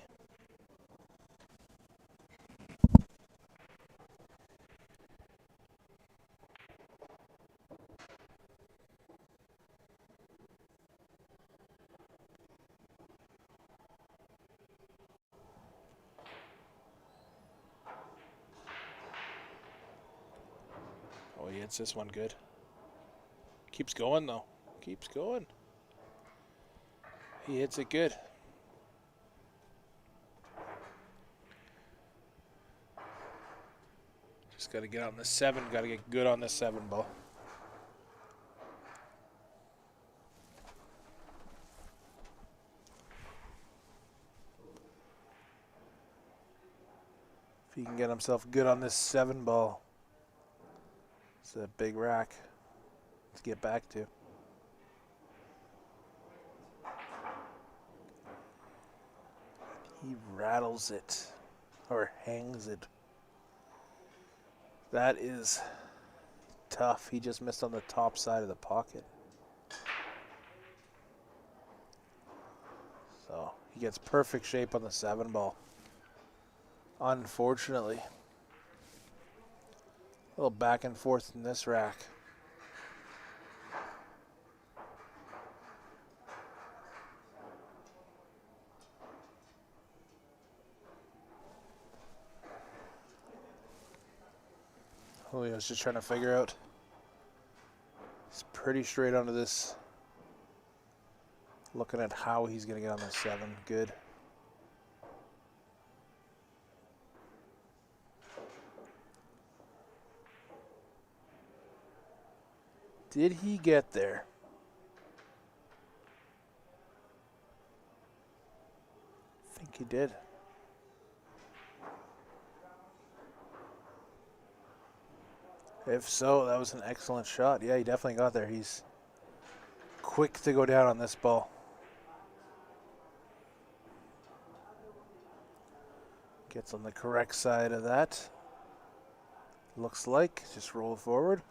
Oh, he hits this one good. Keeps going, though. Keeps going. He hits it good. Just got to get on the 7. Got to get good on the 7 ball. If he can get himself good on this 7 ball, it's a big rack to get back to. He rattles it, or hangs it. That is tough. He just missed on the top side of the pocket. So he gets perfect shape on the 7 ball. Unfortunately. A little back and forth in this rack. Julio's just trying to figure out. He's pretty straight onto this. Looking at how he's going to get on the 7. Good. Did he get there? I think he did. If so, that was an excellent shot. Yeah, he definitely got there. He's quick to go down on this ball. Gets on the correct side of that. Looks like. Just roll forward.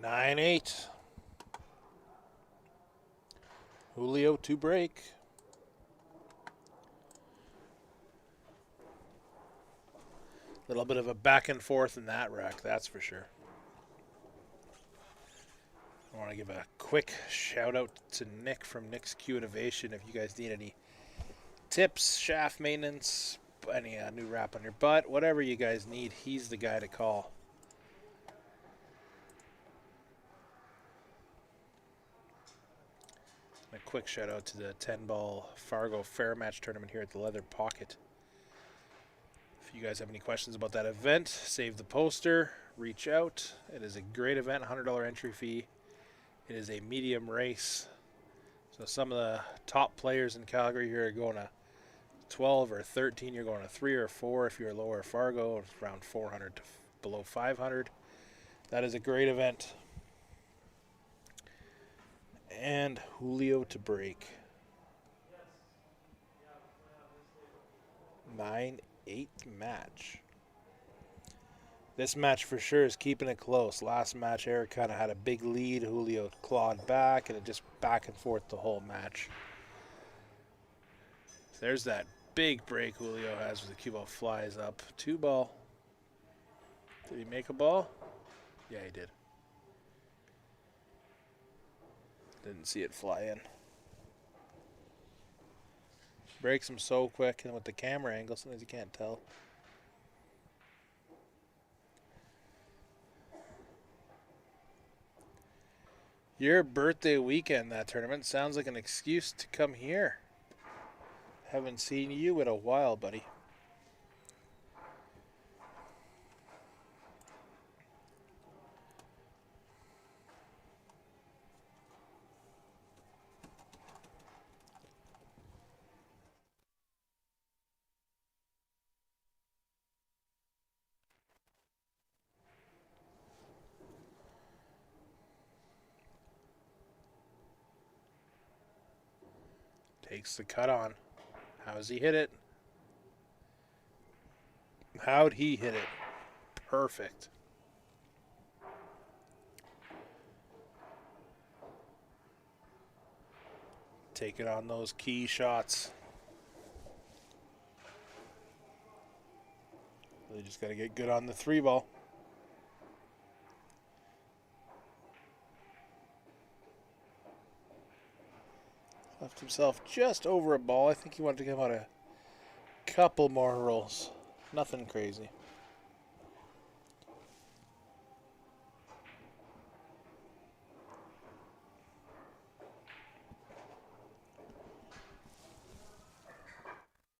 Nine, 8. Julio to break. A little bit of a back and forth in that rack, that's for sure. I want to give a quick shout out to Nick from Nick's Q Innovation. If you guys need any tips, shaft maintenance, any new wrap on your butt, whatever you guys need, he's the guy to call. A quick shout out to the 10-ball Fargo Fair Match tournament here at the Leather Pocket. If you guys have any questions about that event, save the poster, reach out. It is a great event, $100 entry fee. It is a medium race. So some of the top players in Calgary here are going to 12 or 13. You're going to 3 or 4 if you're lower Fargo. It's around 400 to below 500. That is a great event. And Julio to break. 9-8 match. This match for sure is keeping it close. Last match, Erik kind of had a big lead. Julio clawed back, and it just back and forth the whole match. There's that big break Julio has with the cue ball flies up. 2 ball. Did he make a ball? Yeah, he did. Didn't see it fly in. Breaks them so quick, and with the camera angle, sometimes you can't tell. Your birthday weekend, that tournament, sounds like an excuse to come here. Haven't seen you in a while, buddy. Takes the cut on. How's he hit it? How'd he hit it? Perfect. Taking on those key shots. They just got to get good on the 3-ball. Left himself just over a ball. I think he wanted to come out a couple more rolls. Nothing crazy.